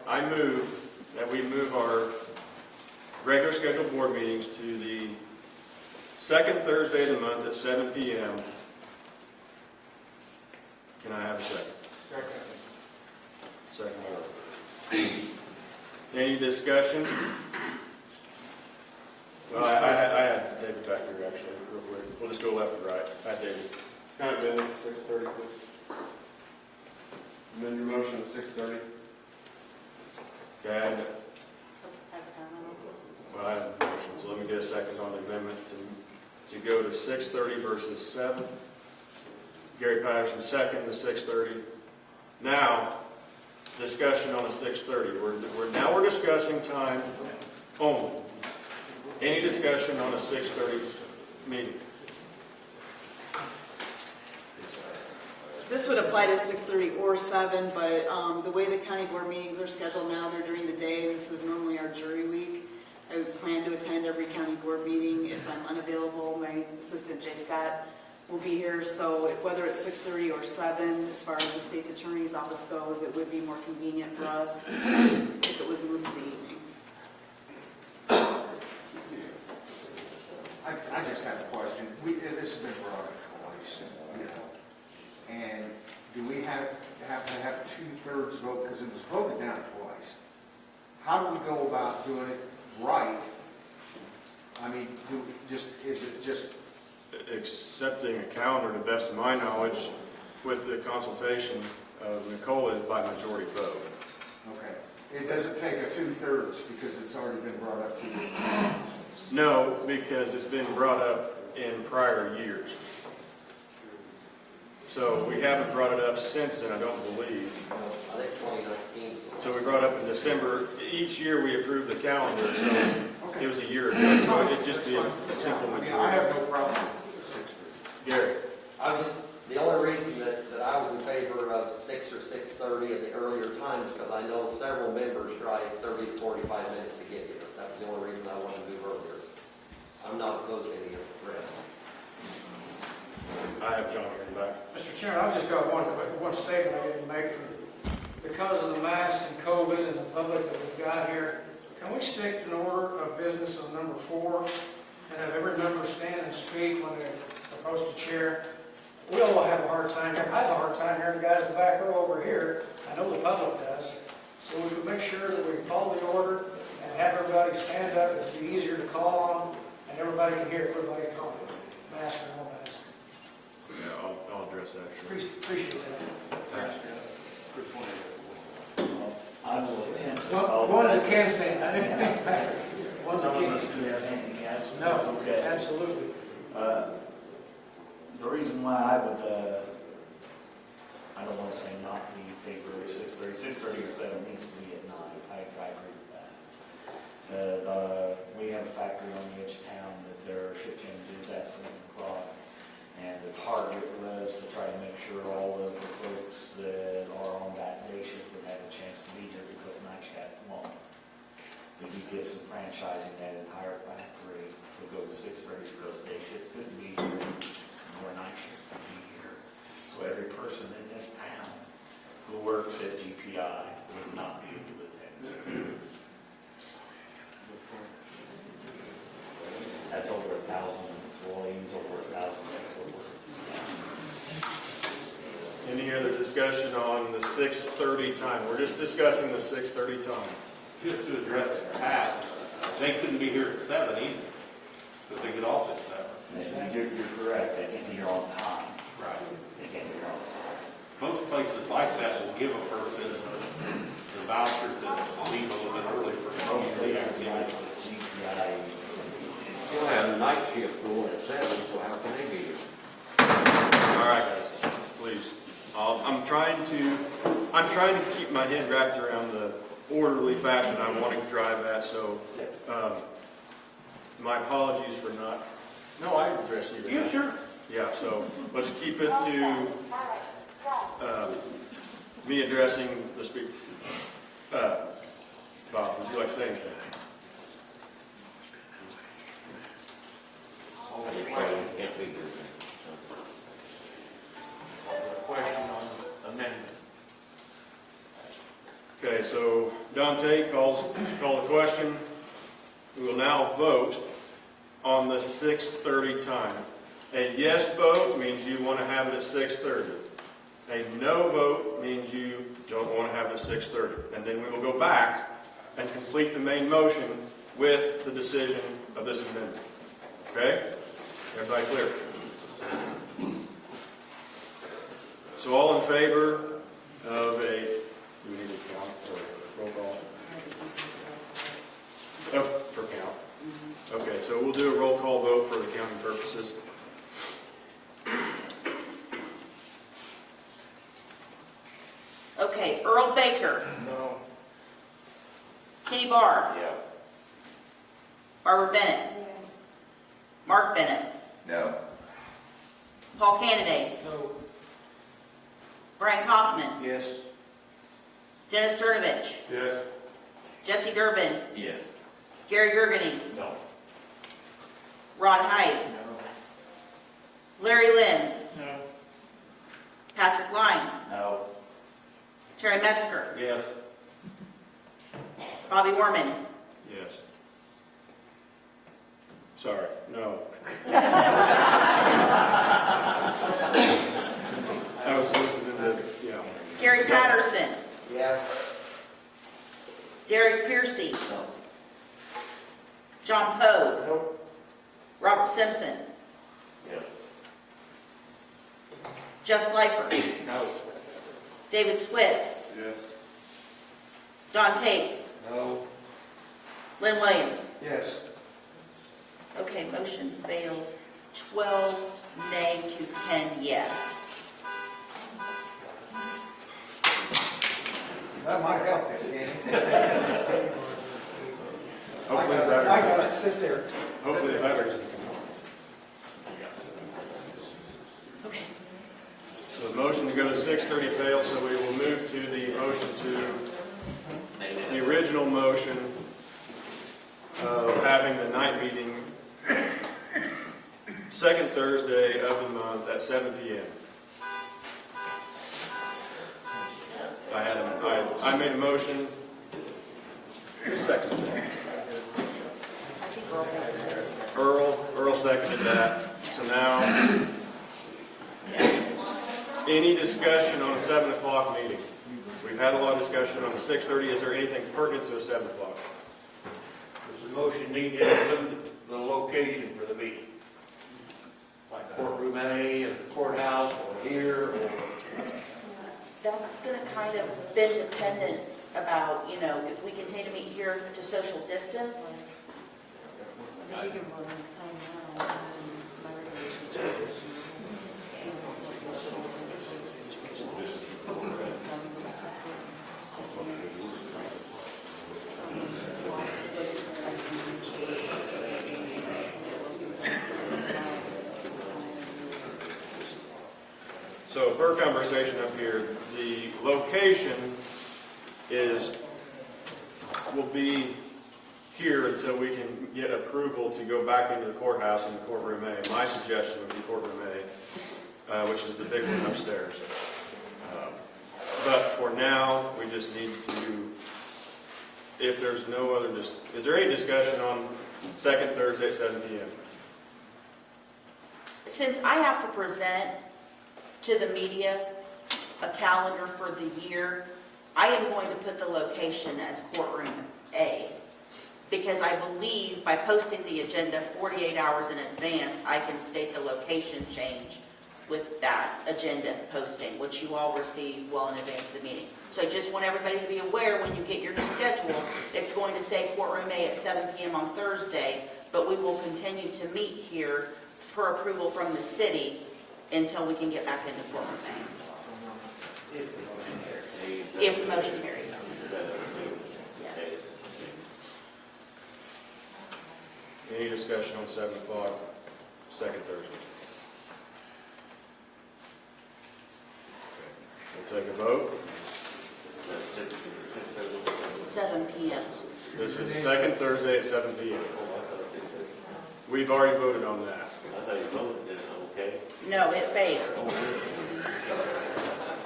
I move that we move our regular scheduled board meetings to the second Thursday of the month at 7 p.m. Can I have a second? Second. Any discussion? Well, I had David back here actually, real quick. We'll just go left and right. Hi, David. Kind of amend 6:30, please. Amend your motion to 6:30. Okay. Well, I have a motion, so let me get a second on the amendment to go to 6:30 versus 7. Gary Patterson, second to 6:30. Now, discussion on the 6:30. We're discussing time only. Any discussion on a 6:30 meeting? This would apply to 6:30 or 7, but the way the county board meetings are scheduled now, they're during the day. This is normally our jury week. I would plan to attend every county board meeting. If I'm unavailable, my assistant Jay Scott will be here. So whether it's 6:30 or 7, as far as the state's attorney's office goes, it would be more convenient for us if it was moved to the evening. I just have a question. This has been brought up twice, you know, and do we have to have 2/3 vote, because it was voted down twice? How do we go about doing it right? I mean, is it just Accepting a calendar, to the best of my knowledge, with the consultation of Nicole, is by majority vote. okay? It doesn't take a 2/3 because it's already been brought up to you. No, because it's been brought up in prior years. So we haven't brought it up since then, I don't believe. I think 2019. So we brought up in December. Each year we approve the calendar, so it was a year ago. So it'd just be a simple I majority. mean, I have no problem with 6:30. Gary? The only reason that I was in favor of 6 or 6:30 at the earlier time is because I know several members drive 30 to 45 minutes to get here. That was the only reason I wanted to move earlier. I'm not opposed to any of the rest. I have John here in the back. Mr. Chairman, I've just got one statement I need to make. Because of the mask and COVID and the public that we've got here, can we stick an order of business on number 4 and have every member stand and speak when they're supposed to chair? We all have a hard time here. I have a hard time hearing the guys in the back row over here. I know the public does. So we can make sure that we follow the order and have everybody stand up. It'd be easier to call on, and everybody can hear everybody calling. Mask or no mask. Yeah, I'll address that. Sure. Appreciate that. Thanks. Ones that can stand, I didn't think back. Ones that Some of can't. us do have handicaps. No, It's okay. absolutely. The reason why I would, I don't want to say not be in favor of 6:30. 6:30 or 7 needs to be at 9. I agree with that. We have a factory on the edge of town that their shift changes at 7 o'clock. And the target was to try to make sure all of the folks that are on that day shift would have a chance to be here because night shift won't. If you get some franchising that entire factory to go to 6:30 because day shift couldn't be here, nor night shift could be here. So every person in this town who works at GPI would not be able to attend. That's over 1,000 employees, over 1,000 people. Any other discussion on the 6:30 time? We're just discussing the 6:30 time. Just to address it, Pat, they couldn't be here at 7 either, because they get off at 7. And you're correct, they get here on time. Right. They get here on time. Most places like that will give a person the voucher to leave a little bit early for some Most reason. places like GPI, You'll have night shift going at 7, so how can they be here? All right, guys, please. I'm trying to keep my head wrapped around the orderly fashion I want to drive at. So, my apologies for not. No, I address you. Yeah, sure. Yeah. So let's keep it to me addressing the speaker. Bob, would you like to say anything? Question on amendment. Okay, so Dante call the question. We will now vote on the 6:30 time. A yes vote means you want to have it at 6:30. A no vote means you don't want to have it at 6:30. And then we will go back and complete the main motion with the decision of this amendment. Okay? Everybody clear? So all in favor of a, do we need a count or roll call? Oh, for count. Okay, so we'll do a roll call vote for the counting purposes. Okay, Earl Baker. No. Kenny Barr. Yeah. Barbara Bennett. Yes. Mark Bennett. No. Paul Canaday. No. Brian Kaufman. Yes. Dennis Durnovich. Yes. Jesse Durbin. Yes. Gary Gergany. No. Rod Height. Larry Lenz. No. Patrick Lyons. No. Terry Metzger. Yes. Bobby Warman. Yes. Sorry, no. I was listening to, yeah. Gary Patterson. Yes. Derek Piercy. John Poe. Nope. Robert Simpson. Yes. Jeff Slifer. No. David Switz. Yes. Don Tate. No. Lynn Williams. Yes. Okay, motion fails. 12 nay to 10 yes. That might help you, Danny. Hopefully the I batteries, gotta sit there. hopefully the batteries. Okay. So the motion to go to 6:30 fails, so we will move to the motion to the original motion of having the night meeting second Thursday of the month at 7 p.m. I made a motion. Second. Earl seconded that. So now, any discussion on a 7 o'clock meeting? We've had a lot of discussion on the 6:30. Is there anything pertinent to a 7 o'clock? Does the motion need to include the location for the meeting? Like courtroom A, at the courthouse, or here, or? That's going to kind of been dependent about, you know, if we continue to meet here to social distance. So per conversation up here, the location will be here until we can get approval to go back into the courthouse in the courtroom A. My suggestion would be courtroom A, which is the big one upstairs. But for now, we just need to, if there's no other, is there any discussion on second Thursday at 7 p.m.? Since I have to present to the media a calendar for the year, I am going to put the location as courtroom A, because I believe by posting the agenda 48 hours in advance, I can state the location change with that agenda posting, which you all receive well in advance of the meeting. So I just want everybody to be aware when you get your new schedule, it's going to say courtroom A at 7 p.m. on Thursday, but we will continue to meet here per approval from the city until we can get back into courtroom A. If the motion carries. Yes. Any discussion on 7 o'clock, second Thursday? Okay. We'll take a vote. This is second Thursday at 7 p.m. We've already voted on that. I thought you voted it, okay? No, it failed. I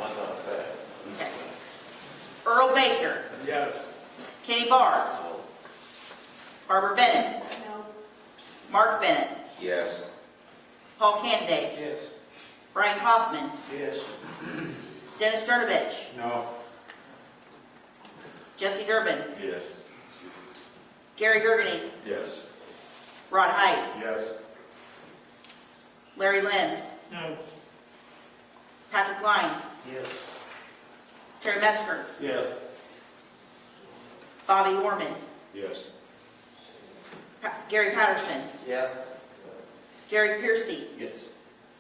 thought that. Okay. Earl Baker, Yes. Kenny Barr, Barbara Bennett, No. Mark Bennett, Yes. Paul Candidate, Yes. Brian Kaufman, Yes. Dennis Durnovich, No. Jesse Durbin, Yes. Gary Gergany, Yes. Rod Height, Yes. Larry Lenz, No. Patrick Lyons, Yes. Terry Metzger, Yes. Bobby Orman, Yes. Gary Patterson, Yes. Jerry Piercy, Yes.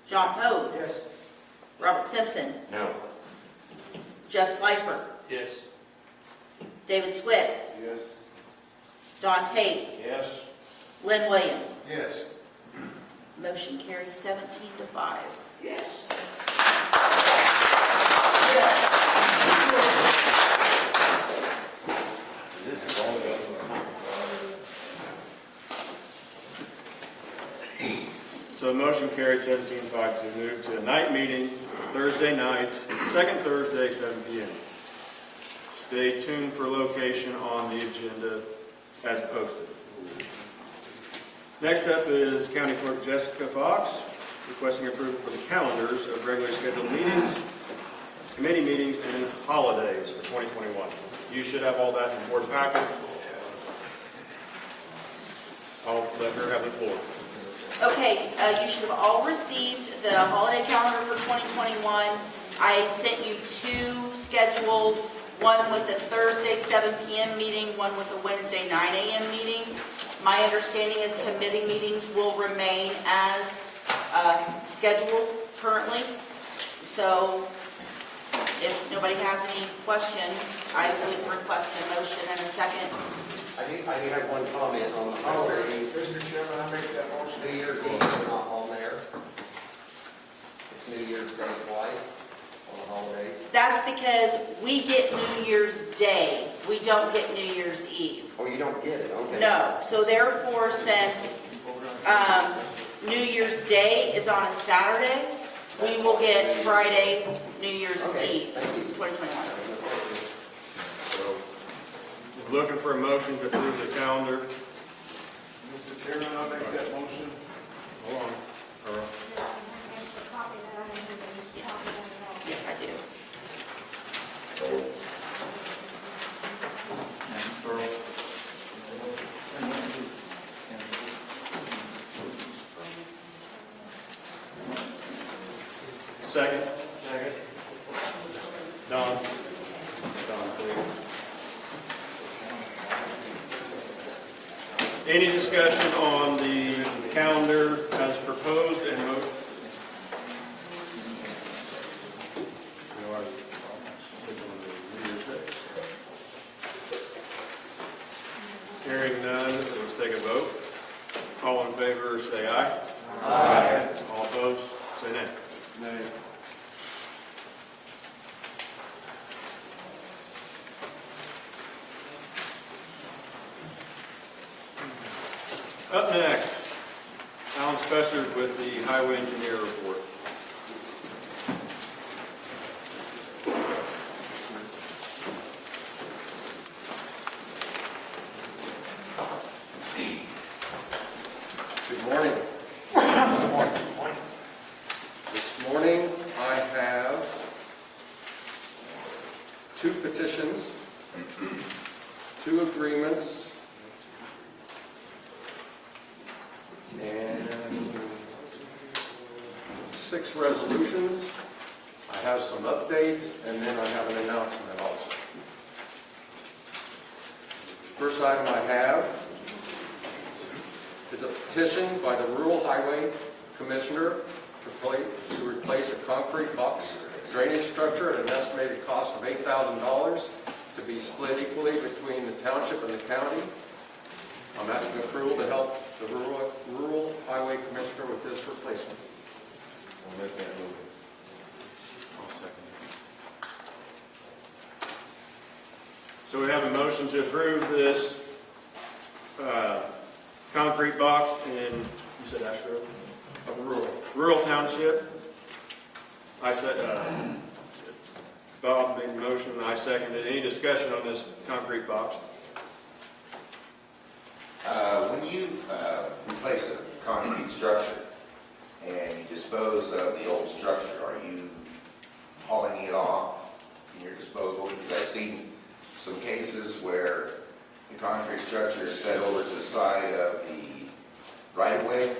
John Poe, Yes. Robert Simpson, No. Jeff Slifer, Yes. David Switz, Yes. Don Tate, Yes. Lynn Williams. Yes. Motion carries 17-5. This is all government. So the motion carried 17-5 to move to a night meeting Thursday nights, second Thursday, 7 p.m. Stay tuned for location on the agenda as posted. Next up is County Clerk Jessica Fox requesting approval for the calendars of regularly scheduled meetings, committee meetings, and holidays for 2021. You should have all that in the board packet. I'll let her have the floor. Okay, you should have all received the holiday calendar for 2021. I sent you two schedules, one with the Thursday 7 p.m. meeting, one with the Wednesday 9 a.m. meeting. My understanding is committee meetings will remain as scheduled currently. So if nobody has any questions, I would request a motion and a second. I do have one comment on the holidays. Mr. Chairman, I make that motion. New Year's Eve is not on there. It's New Year's Day twice on the holidays. That's because we get New Year's Day. We don't get New Year's Eve. Oh, you don't get it, okay. No. So therefore, since New Year's Day is on a Saturday, we will get Friday, New Year's Okay, Eve, thank you. 2021. So, looking for a motion to approve the calendar. Mr. Chairman, I'll make that motion. Hold on, Earl. Yes, I do. Earl. Second. Second. Don. Don, please. Any discussion on the calendar as proposed and voted? Hearing none, let's take a vote. All in favor, say aye. Aye. All opposed, say nay. Nay. Up next, Alan Spessard with the Highway Engineer Report. Good morning. Good morning. This morning I have two petitions, two agreements, and 6 resolutions. I have some updates, and then I have an announcement also. First item I have is a petition by the Rural Highway Commissioner to replace a concrete box drainage structure at an estimated cost of $8,000 to be split equally between the township and the county. I'm asking approval to help the Rural Highway Commissioner with this replacement. I'll make that move. I'll second it. So we have a motion to approve this concrete box in, you said Ash Grove? Rural Township. I said, Bob made the motion, and I seconded. Any discussion on this concrete box? When you replace a concrete structure and you dispose of the old structure, are you hauling it off in your disposal? Because I've seen some cases where the concrete structure is set over to the side of the right-of-way,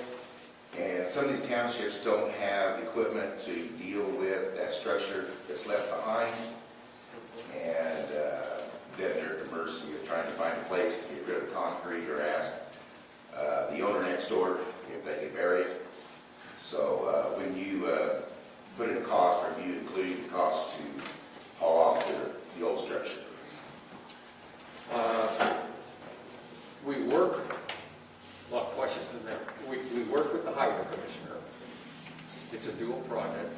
and some of these townships don't have equipment to deal with that structure that's left behind, and then they're at the mercy of trying to find a place to get rid of the concrete or ask the owner next door if they can bury it. So when you put in a cost, are you including the cost to haul off the old structure? We work, a lot of questions in there. We work with the highway commissioner. It's a dual project.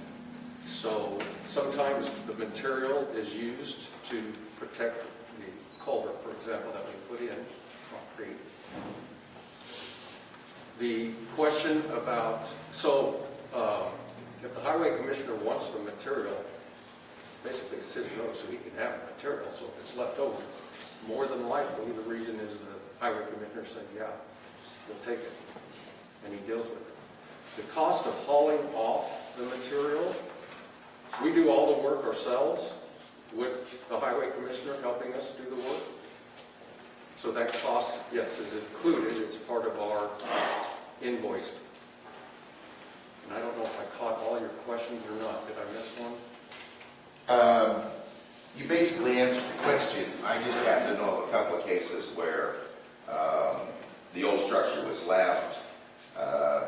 So sometimes the material is used to protect the culvert, for example, that we put in concrete. The question about, if the highway commissioner wants the material, basically it's his road, so he can have the material. So if it's left over, more than likely the reason is the highway commissioner said, yeah, we'll take it, and he deals with it. The cost of hauling off the material, we do all the work ourselves with the highway commissioner helping us do the work. So that cost, yes, is included. It's part of our invoice. And I don't know if I caught all your questions or not. Did I miss one? You basically answered the question. I just happen to know of a couple of cases where the old structure was left.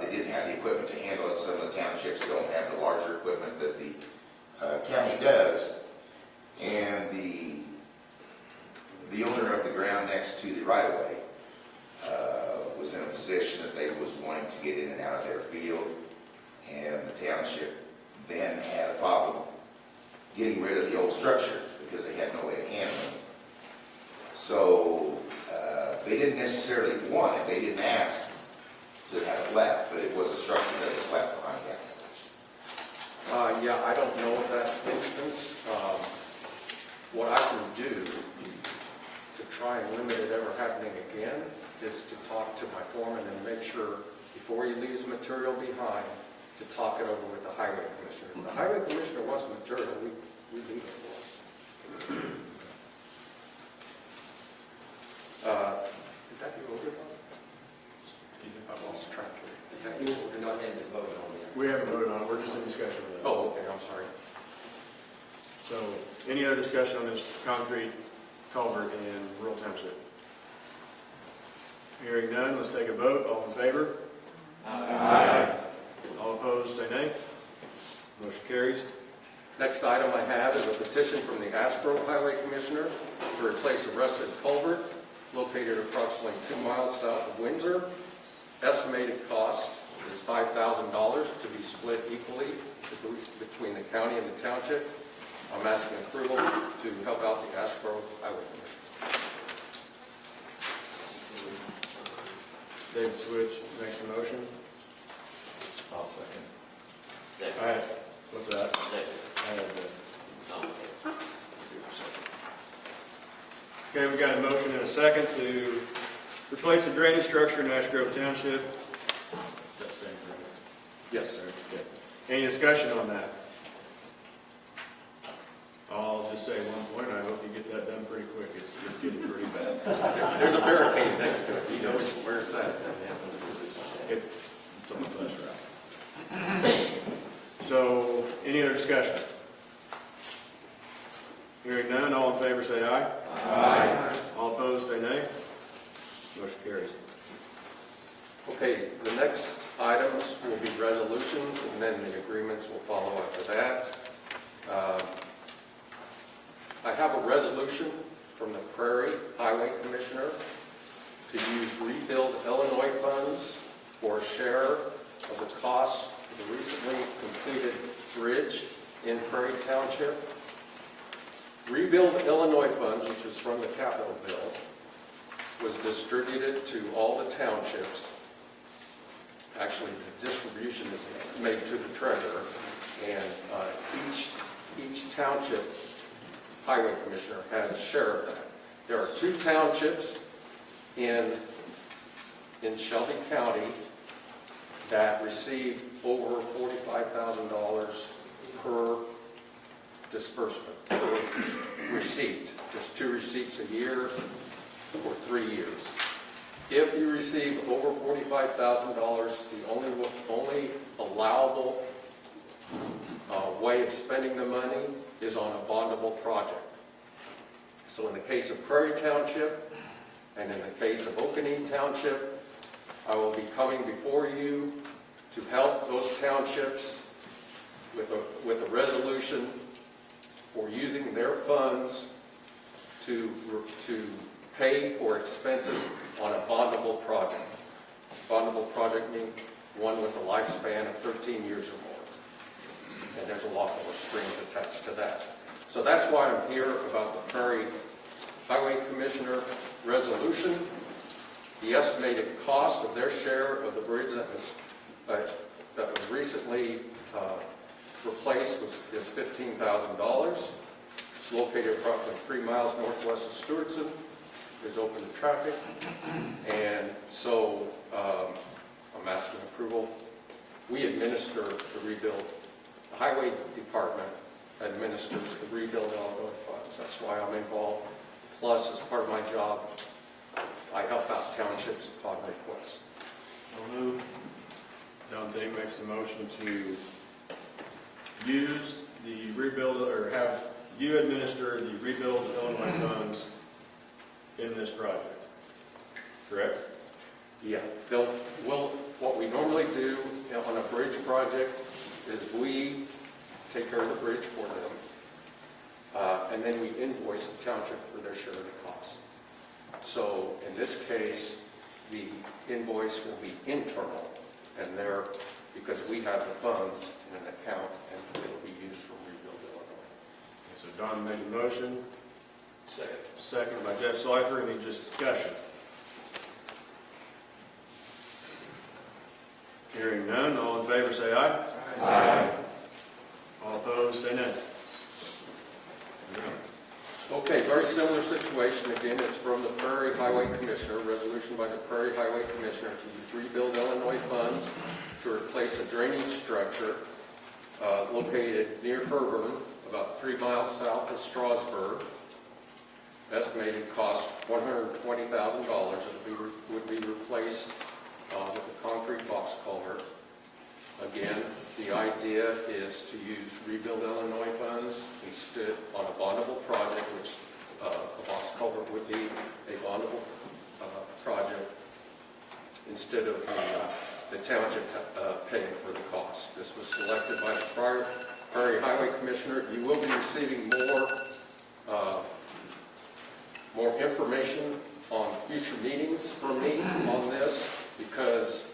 They didn't have the equipment to handle it. Some of the townships don't have the larger equipment that the county does. And the owner of the ground next to the right-of-way was in a position that they was wanting to get in and out of their field. And the township then had a problem getting rid of the old structure because they had no way to handle it. So they didn't necessarily want it. They didn't ask to have it left, but it was a structure that was left behind that. Yeah, I don't know that instance. What I can do to try and limit it ever happening again is to talk to my foreman and make sure before he leaves material behind to talk it over with the highway commissioner. If the highway commissioner wants the material, we leave it for him. Did that be voted on? I lost track here. Did that be voted on? We haven't voted on it. We're just in discussion with it. Oh, okay, I'm sorry. So, any other discussion on this concrete culvert in Rural Township? Hearing none, let's take a vote. All in favor? Aye. All opposed, say nay. Motion carries. Next item I have is a petition from the Ash Grove Highway Commissioner to replace a rusted culvert located approximately 2 miles south of Windsor. Estimated cost is $5,000 to be split equally between the county and the township. I'm asking approval to help out the Ash Grove Highway Commission. David Switch makes a motion. I'll second. All right. What's that? Okay, we got a motion and a second to replace the drainage structure in Ash Grove Township. That's staying correct? Yes, sir. Okay. Any discussion on that? I'll just say one point, I hope you get that done pretty quick. It's getting pretty bad. There's a barricade next to it. He knows where it's at. It's on the bus route. So, any other discussion? Hearing none, all in favor say aye. Aye. All opposed say nay. Motion carries. Okay, the next items will be resolutions, and then the agreements will follow after that. I have a resolution from the Prairie Highway Commissioner to use Rebuild Illinois funds for a share of the cost of the recently completed bridge in Prairie Township. Rebuild Illinois funds, which is from the capital bill, was distributed to all the townships. Actually, the distribution is made to the treasurer, and each township highway commissioner has a share of that. There are 2 townships in Shelby County that receive over $45,000 per disbursement, per receipt. There's 2 receipts a year for 3 years. If you receive over $45,000, the only allowable way of spending the money is on a bondable project. So in the case of Prairie Township and in the case of Okanee Township, I will be coming before you to help those townships with a resolution for using their funds to pay for expenses on a bondable project. Bondable project means one with a lifespan of 13 years or more. And there's a lot more strings attached to that. So that's why I'm here about the Prairie Highway Commissioner resolution. The estimated cost of their share of the bridge that was recently replaced is $15,000. It's located approximately 3 miles northwest of Stewartson. It's open to traffic, and so I'm asking approval. We administer the rebuild. The Highway Department administers the rebuild Illinois funds. That's why I'm involved. Plus, as part of my job, I help out townships upon request. I'll move. Dante makes the motion to use the rebuild, or have you administer the rebuild Illinois funds in this project, correct? Yeah, what we normally do on a bridge project is we take care of the bridge for them, and then we invoice the township for their share of the cost. So in this case, the invoice will be internal, and because we have the funds in an account, and it'll be used for Rebuild Illinois. So Don made the motion. Second. Second by Jeff Slifer. Any discussion? Hearing none, all in favor say aye. Aye. All opposed say nay. Okay, very similar situation. Again, it's from the Prairie Highway Commissioner, resolution by the Prairie Highway Commissioner to use Rebuild Illinois funds to replace a drainage structure located near Herborn, about 3 miles south of Strasburg. Estimated cost $120,000. It would be replaced with a concrete box culvert. Again, the idea is to use Rebuild Illinois funds instead on a bondable project, which a box culvert would be a bondable project, instead of the township paying for the cost. This was selected by the prior Prairie Highway Commissioner. You will be receiving more information on future meetings from me on this, because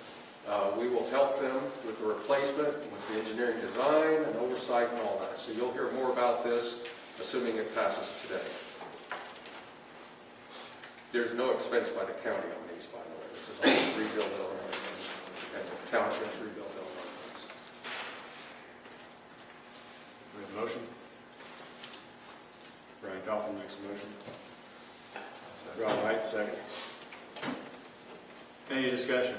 we will help them with the replacement, with the engineering design and oversight and all that. So you'll hear more about this, assuming it passes today. There's no expense by the county on these, by the way. This is all Rebuild Illinois and the township's Rebuild Illinois. We have a motion. Brian Kaufman makes a motion. Rob White, second. Any discussion?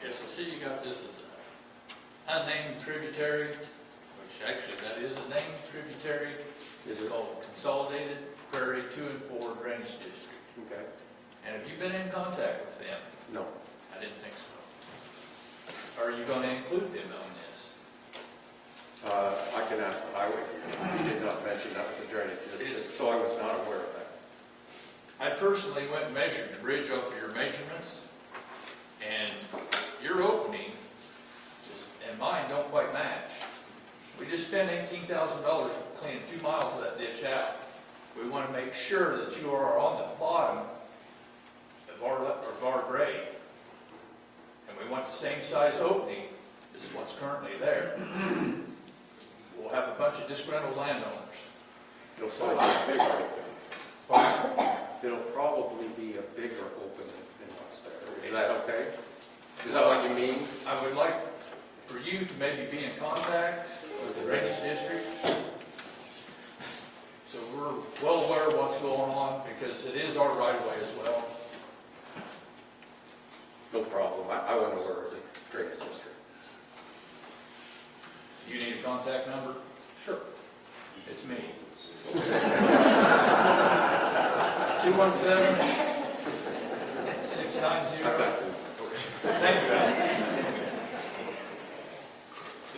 Yes, I see you got this as a unnamed tributary, which actually that is a named tributary. It's called Consolidated Prairie 2 and 4 Drainage District. Okay. And have you been in contact with them? No. I didn't think so. Are you going to include them on this? I can ask the highway. He did not mention that was a drainage district, so I was not aware of that. I personally went and measured the bridge off of your measurements, and your opening and mine don't quite match. We just spent $18,000 cleaning 2 miles of that ditch out. We want to make sure that you are on the bottom of our grade. And we want the same size opening as what's currently there. We'll have a bunch of disgruntled landowners. You'll find it bigger. it'll probably be a bigger opening than what's there. Is that okay? Is that what you mean? I would like for you to maybe be in contact with the drainage district, so we're well aware of what's going on, because it is our right of way as well. No problem. I went over as a drainage district. You need a contact number? Sure. It's me. 217-690. Thank you, Alan.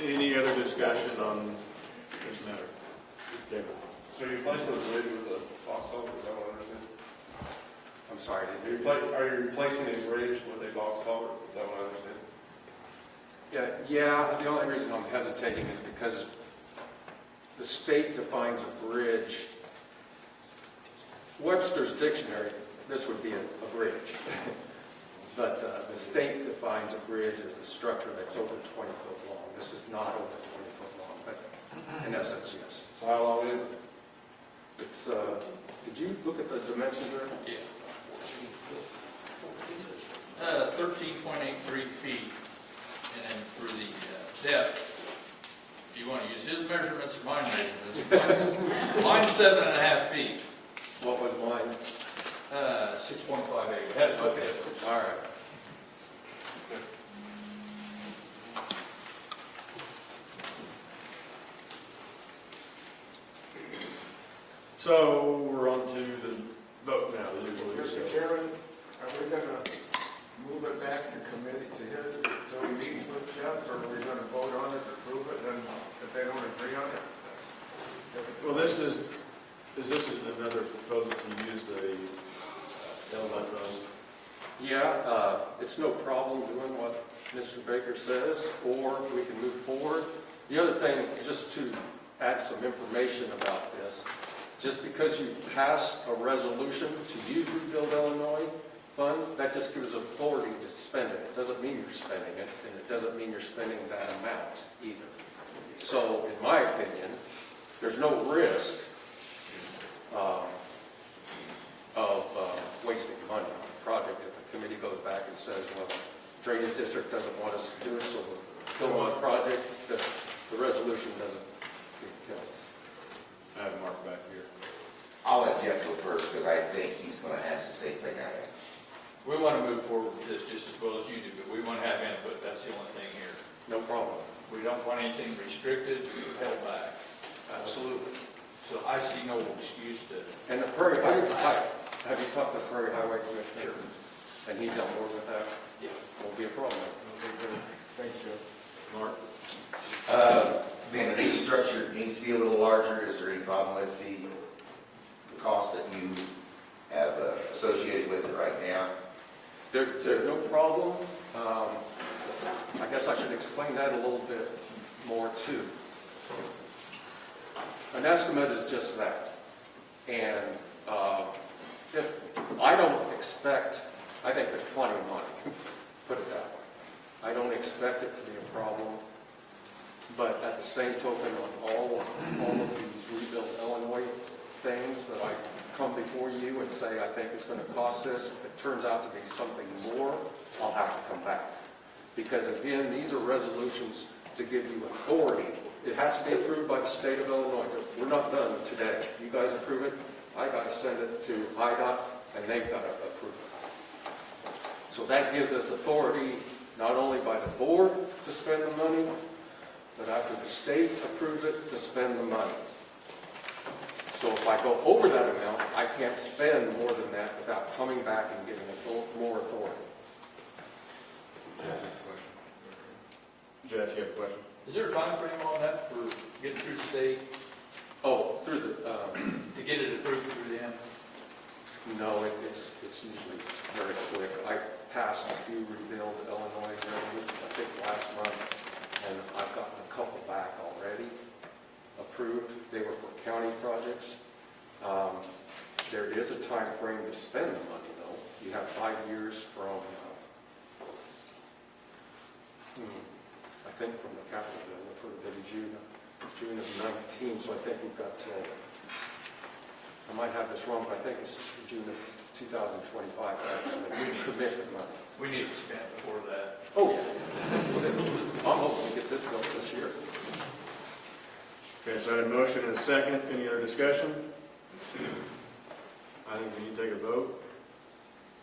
Any other discussion on this matter? David? So you're replacing the bridge with a box culvert, is that what I understand? I'm sorry, Are you replacing a bridge with a box culvert, is that what I understand? Yeah, the only reason I'm hesitating is because the state defines a bridge. Webster's dictionary, this would be a bridge. But the state defines a bridge as a structure that's over 20 foot long. This is not over 20 foot long, but in essence, yes. So how long is it? It's, did you look at the dimensions there? Yeah. 13.83 feet, and then for the depth, if you want to use his measurements or my measurements, mine's 7.5 feet. What was mine? 6.58. Okay, all right. So we're on to the vote now. Mr. Chairman, are we gonna move it back to committee to his, so he meets with Jeff, or are we gonna vote on it, approve it, and if they don't agree on it? Well, this is another proposal to use the element fund. Yeah, it's no problem doing what Mr. Baker says, or we can move forward. The other thing, just to add some information about this, just because you pass a resolution to use Rebuild Illinois funds, that just gives authority to spend it. It doesn't mean you're spending it, and it doesn't mean you're spending that amount either. So, in my opinion, there's no risk of wasting money on the project if the committee goes back and says, well, drainage district doesn't want us to do it, so we'll go on a project that the resolution doesn't get killed. I have Mark back here. I'll let Jeff go first, because I think he's gonna ask the same thing I am. We want to move forward with this just as well as you do, but we want to have input. That's the only thing here. No problem. We don't want anything restricted or held back. Absolutely. So I see no excuse to. And the Prairie Highway, have you talked to the Prairie Highway Commissioner? And he's on board with that? Yeah. Won't be a problem. Thanks, Jeff. Mark? Then the structure needs to be a little larger. Is there any problem with the cost that you have associated with it right now? There's no problem. I guess I should explain that a little bit more too. An estimate is just that. And if I don't expect, I think there's plenty of money, put it that way. I don't expect it to be a problem. But at the same token, on all of these Rebuild Illinois things that I come before you and say, I think it's going to cost this, if it turns out to be something more, I'll have to come back. Because again, these are resolutions to give you authority. It has to be approved by the state of Illinois. We're not done today. You guys approve it, I got to send it to IDOT, and they've got to approve it. So that gives us authority, not only by the board to spend the money, but after the state approves it, to spend the money. So if I go over that amount, I can't spend more than that without coming back and getting more authority. Jeff, you have a question? Is there a time frame on that for getting through the state? Oh, through the, to get it approved through them? no, it's usually very quick. I passed a few Rebuild Illinois, I think last month, and I've gotten a couple back already approved. They were for county projects. There is a time frame to spend the money, though. You have 5 years from, I think from the capital bill, approved in June of 19, so I think we've got till I might have this wrong, but I think it's June of 2025, actually, commitment money. We need to spend before that. Oh, yeah. I'm hoping to get this built this year. Okay, so I had a motion and a second. Any other discussion? I think we need to take a vote.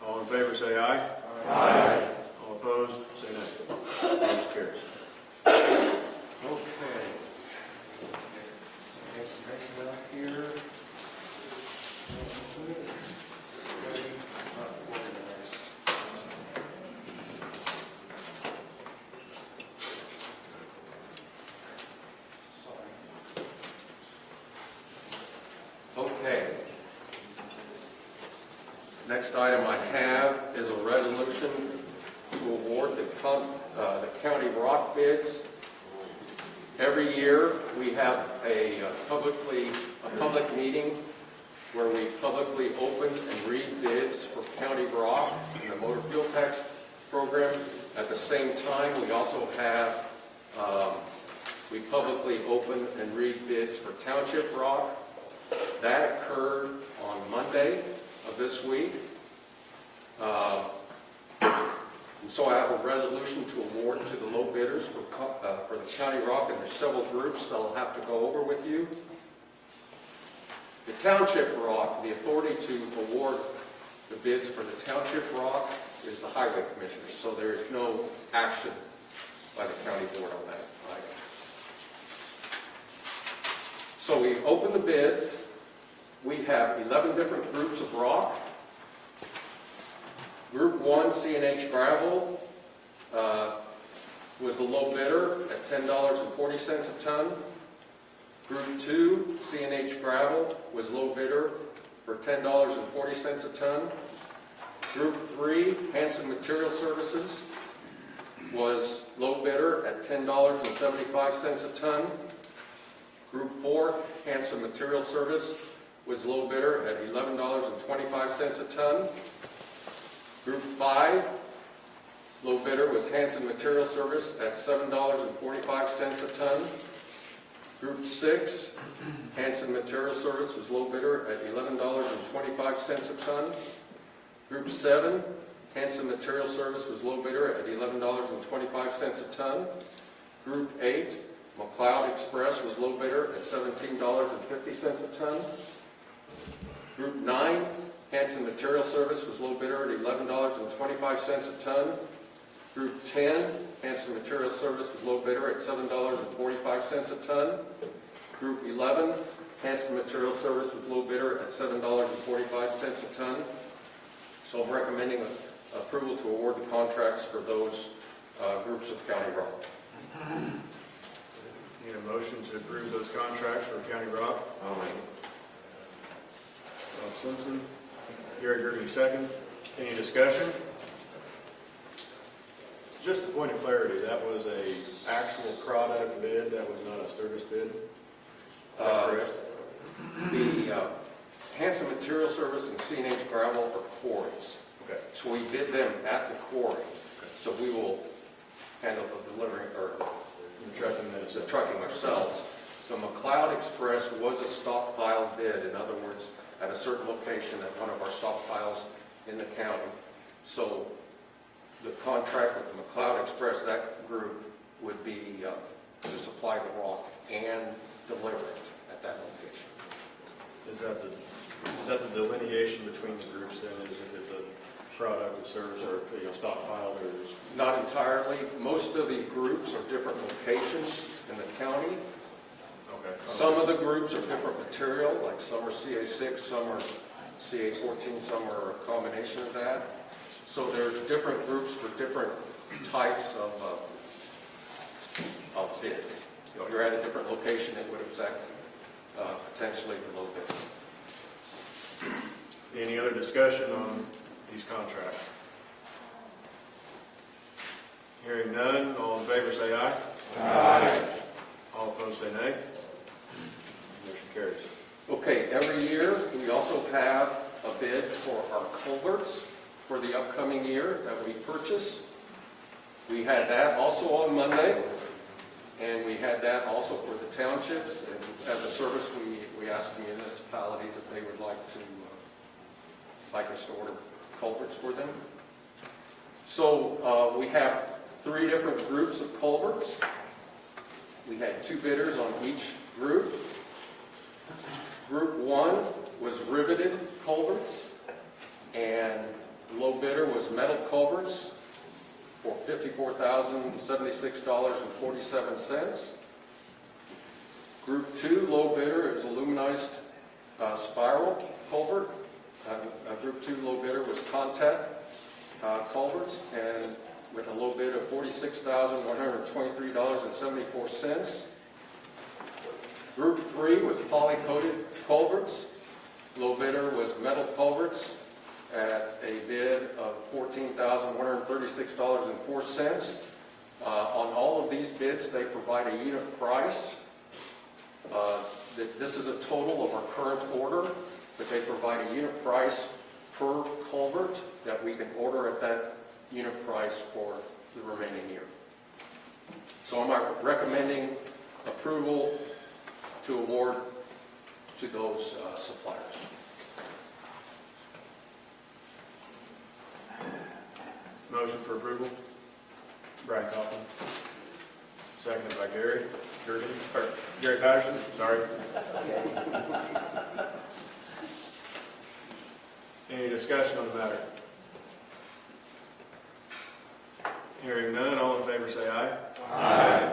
All in favor, say aye. Aye. All opposed, say nay. Motion carries. Okay. Information out here. Okay. Next item I have is a resolution to award the county rock bids. Every year, we have a public meeting where we publicly open and read bids for county rock in the motor fuel tax program. At the same time, we also have, we publicly open and read bids for township rock. That occurred on Monday of this week. And so I have a resolution to award to the low bidders for the county rock, and there's several groups that I'll have to go over with you. The township rock, the authority to award the bids for the township rock is the highway commissioner, so there is no action by the county board on that item. So we open the bids. We have 11 different groups of rock. Group 1, C&H Gravel, was the low bidder at $10.40 a ton. Group 2, C&H Gravel, was low bidder for $10.40 a ton. Group 3, Hanson Material Services, was low bidder at $10.75 a ton. Group 4, Hanson Material Service, was low bidder at $11.25 a ton. Group 5, low bidder was Hanson Material Service at $7.45 a ton. Group 6, Hanson Material Service was low bidder at $11.25 a ton. Group 7, Hanson Material Service was low bidder at $11.25 a ton. Group 8, McLeod Express was low bidder at $17.50 a ton. Group 9, Hanson Material Service was low bidder at $11.25 a ton. Group 10, Hanson Material Service was low bidder at $7.45 a ton. Group 11, Hanson Material Service was low bidder at $7.45 a ton. So I'm recommending approval to award the contracts for those groups of county rock. Need a motion to approve those contracts for county rock? I'll make it. Bob Simpson. Gary Gertie, second. Any discussion? Just a point of clarity, that was a actual product bid, that was not a service bid? Is that correct? The Hanson Material Service and C&H Gravel are quarries. Okay. So we bid them at the quarry. So we will handle the delivering or the trucking ourselves. The McLeod Express was a stockpile bid. In other words, at a certain location at one of our stockpiles in the county. So the contract with the McLeod Express, that group would be to supply the rock and deliver it at that location. Is that the delineation between the groups then, is if it's a product or service or stockpile or? Not entirely. Most of the groups are different locations in the county. Okay. Some of the groups are different material, like some are CA6, some are CA14, some are a combination of that. So there's different groups for different types of bids. If you're at a different location, it would affect potentially the low bid. Any other discussion on these contracts? Hearing none, all in favor say aye. Aye. All opposed say nay. Motion carries. Okay, every year we also have a bid for our culverts for the upcoming year that we purchase. We had that also on Monday. And we had that also for the townships, and as a service, we asked municipalities if they would like us to order culverts for them. So we have 3 different groups of culverts. We had 2 bidders on each group. Group 1 was riveted culverts, and low bidder was metal culverts for $54,076.47. Group 2, low bidder, is aluminized spiral culvert. Group 2 low bidder was contact culverts, and with a low bid of $46,123.74. Group 3 was poly-coated culverts. Low bidder was metal culverts at a bid of $14,136.04. On all of these bids, they provide a unit price. This is a total of our current order, but they provide a unit price per culvert that we can order at that unit price for the remaining year. So I'm recommending approval to award to those suppliers. Motion for approval. Brian Kaufman. Seconded by Gary Patterson, sorry. Any discussion on the matter? Hearing none, all in favor say aye. Aye.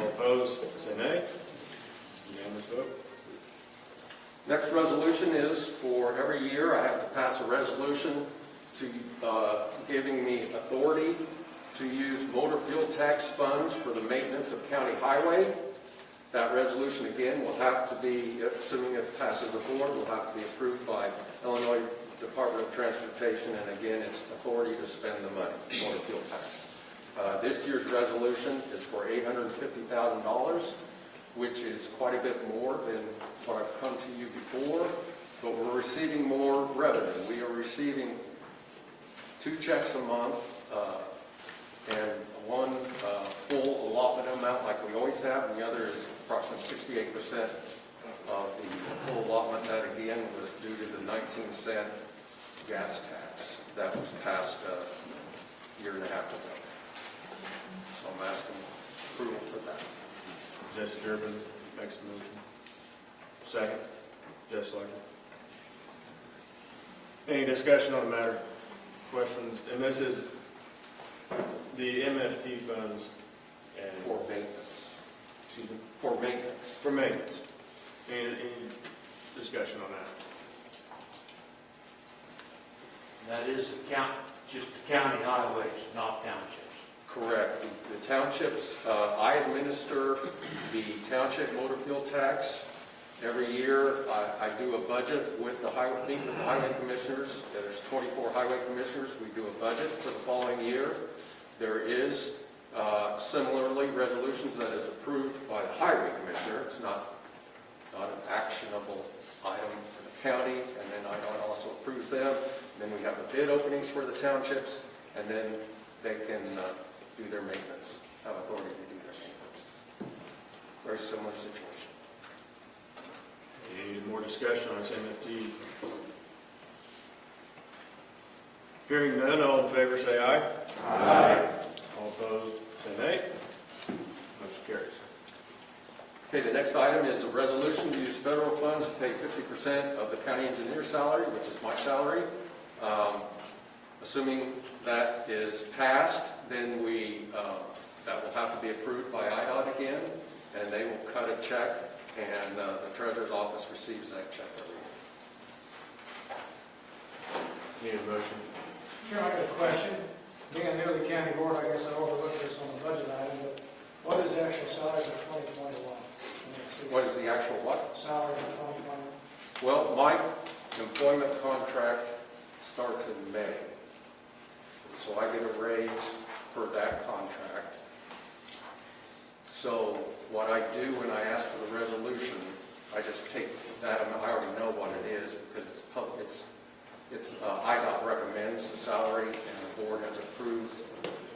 All opposed, say nay. Unanimous vote. Next resolution is for every year I have to pass a resolution to giving me authority to use motor fuel tax funds for the maintenance of county highway. That resolution again will have to be, assuming it passes the board, will have to be approved by Illinois Department of Transportation, and again it's authority to spend the money, motor fuel tax. This year's resolution is for $850,000, which is quite a bit more than what I've come to you before, but we're receiving more revenue. We are receiving 2 checks a month and one full allotment amount like we always have, and the other is approximately 68% of the full allotment. That again was due to the 19-cent gas tax that was passed a year and a half ago. So I'm asking approval for that. Jesse Durbin makes the motion. Second. Jess Lucky. Any discussion on the matter? Questions? And this is the MFT funds and For maintenance. excuse me? For maintenance. For maintenance. Any discussion on that? That is just the county highways, not townships. Correct. The townships, I administer the township motor fuel tax. Every year, I do a budget with the highway commissioners. There's 24 highway commissioners. We do a budget for the following year. There is similarly resolutions that is approved by the highway commissioner. It's not an actionable item for the county, and then IDOT also approves them. And then we have the bid openings for the townships, and then they can do their maintenance, have authority to do their maintenance. Very similar situation. Any more discussion on this MFT? Hearing none, all in favor say aye. Aye. All opposed say nay. Motion carries. Okay, the next item is a resolution to use federal funds to pay 50% of the county engineer's salary, which is my salary. Assuming that is passed, then that will have to be approved by IDOT again, and they will cut a check, and the treasurer's office receives that check every year. Need a motion? Sure, I got a question. Being new to the county board, I guess I overlooked this on the budget item, but what is the actual salary for 2021? What is the actual what? Salary for 2021? Well, my employment contract starts in May, so I get a raise for that contract. So what I do when I ask for the resolution, I just take that amount. I already know what it is because it's public. It's IDOT recommends the salary, and the board has approved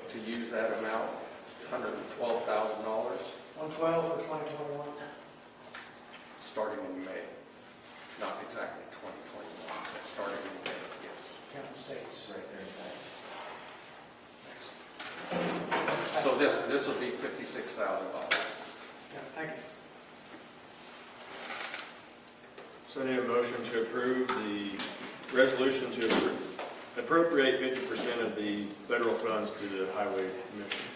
to use that amount. It's $112,000. 112? 12 for 2021. starting in May. Not exactly 2021, but starting in May, yes. Counting states. Right there. So this will be $56,000. Yeah, thank you. So I need a motion to approve the resolution to appropriate 50% of the federal funds to the Highway Commission.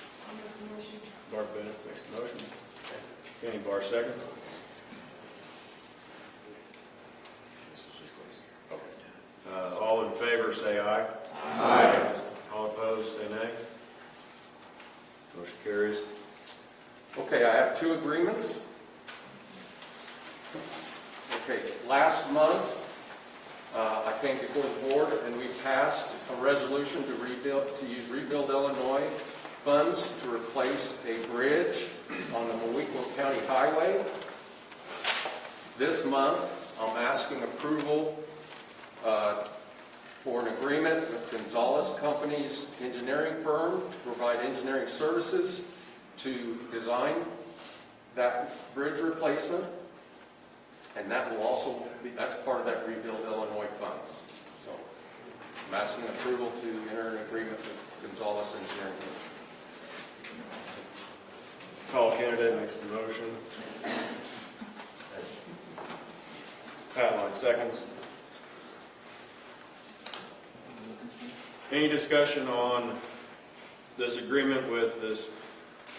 Barb Bennett makes the motion. Kenny Barr seconds. All in favor say aye. Aye. All opposed say nay. Motion carries. Okay, I have two agreements. Okay, last month, I came before the board and we passed a resolution to use Rebuild Illinois funds to replace a bridge on the Moweaqua County Highway. This month, I'm asking approval for an agreement with Gonzalez Company's engineering firm to provide engineering services to design that bridge replacement. And that will also be, that's part of that Rebuild Illinois funds. So I'm asking approval to enter an agreement with Gonzalez Engineering. Call candidate makes the motion. Patline seconds. Any discussion on this agreement with this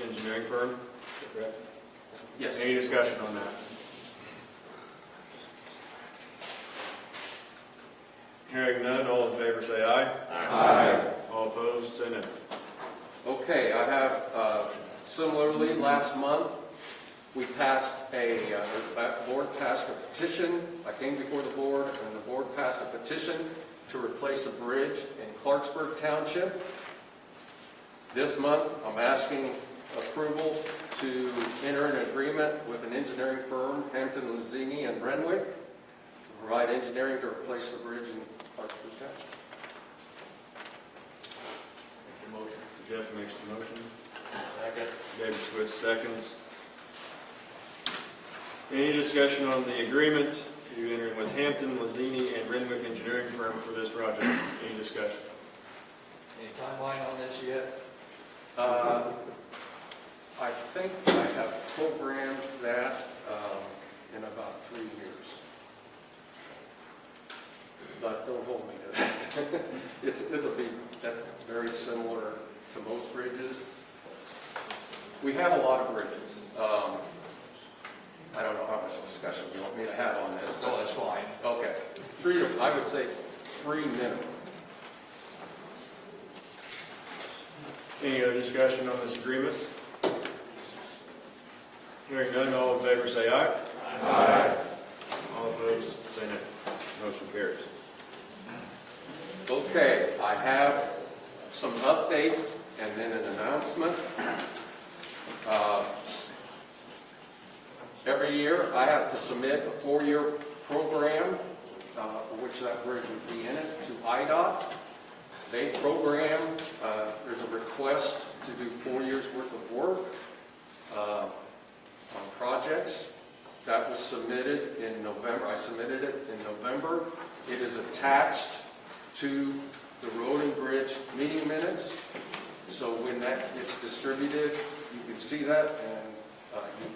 engineering firm? Is that correct? Yes. Any discussion on that? Hearing none, all in favor say aye. Aye. All opposed say no. Okay, I have similarly last month we passed the board passed a petition. I came before the board and the board passed a petition to replace a bridge in Clarksburg Township. This month I'm asking approval to enter an agreement with an engineering firm, Hampton, Lazzini and Renwick, to provide engineering to replace the bridge in Clarksburg Township. Make the motion. Jeff makes the motion. Second. David Swift seconds. Any discussion on the agreement to enter with Hampton, Lazzini, and Renwick Engineering Firm for this project? Any discussion? Any timeline on this yet? I think I have programmed that in about 3 years. But don't hold me to that. That's very similar to most bridges. We have a lot of bridges. I don't know how much discussion you want me to have on this. Oh, that's fine. Okay. I would say 3 minimum. Any other discussion on this agreement? Hearing none, all in favor say aye. Aye. All opposed say no. Motion carries. Okay, I have some updates and then an announcement. Every year I have to submit a 4-year program, for which that bridge would be in it, to IDOT. They program, there's a request to do 4 years worth of work on projects. That was submitted in November. I submitted it in November. It is attached to the road and bridge meeting minutes. So when that gets distributed, you can see that, and you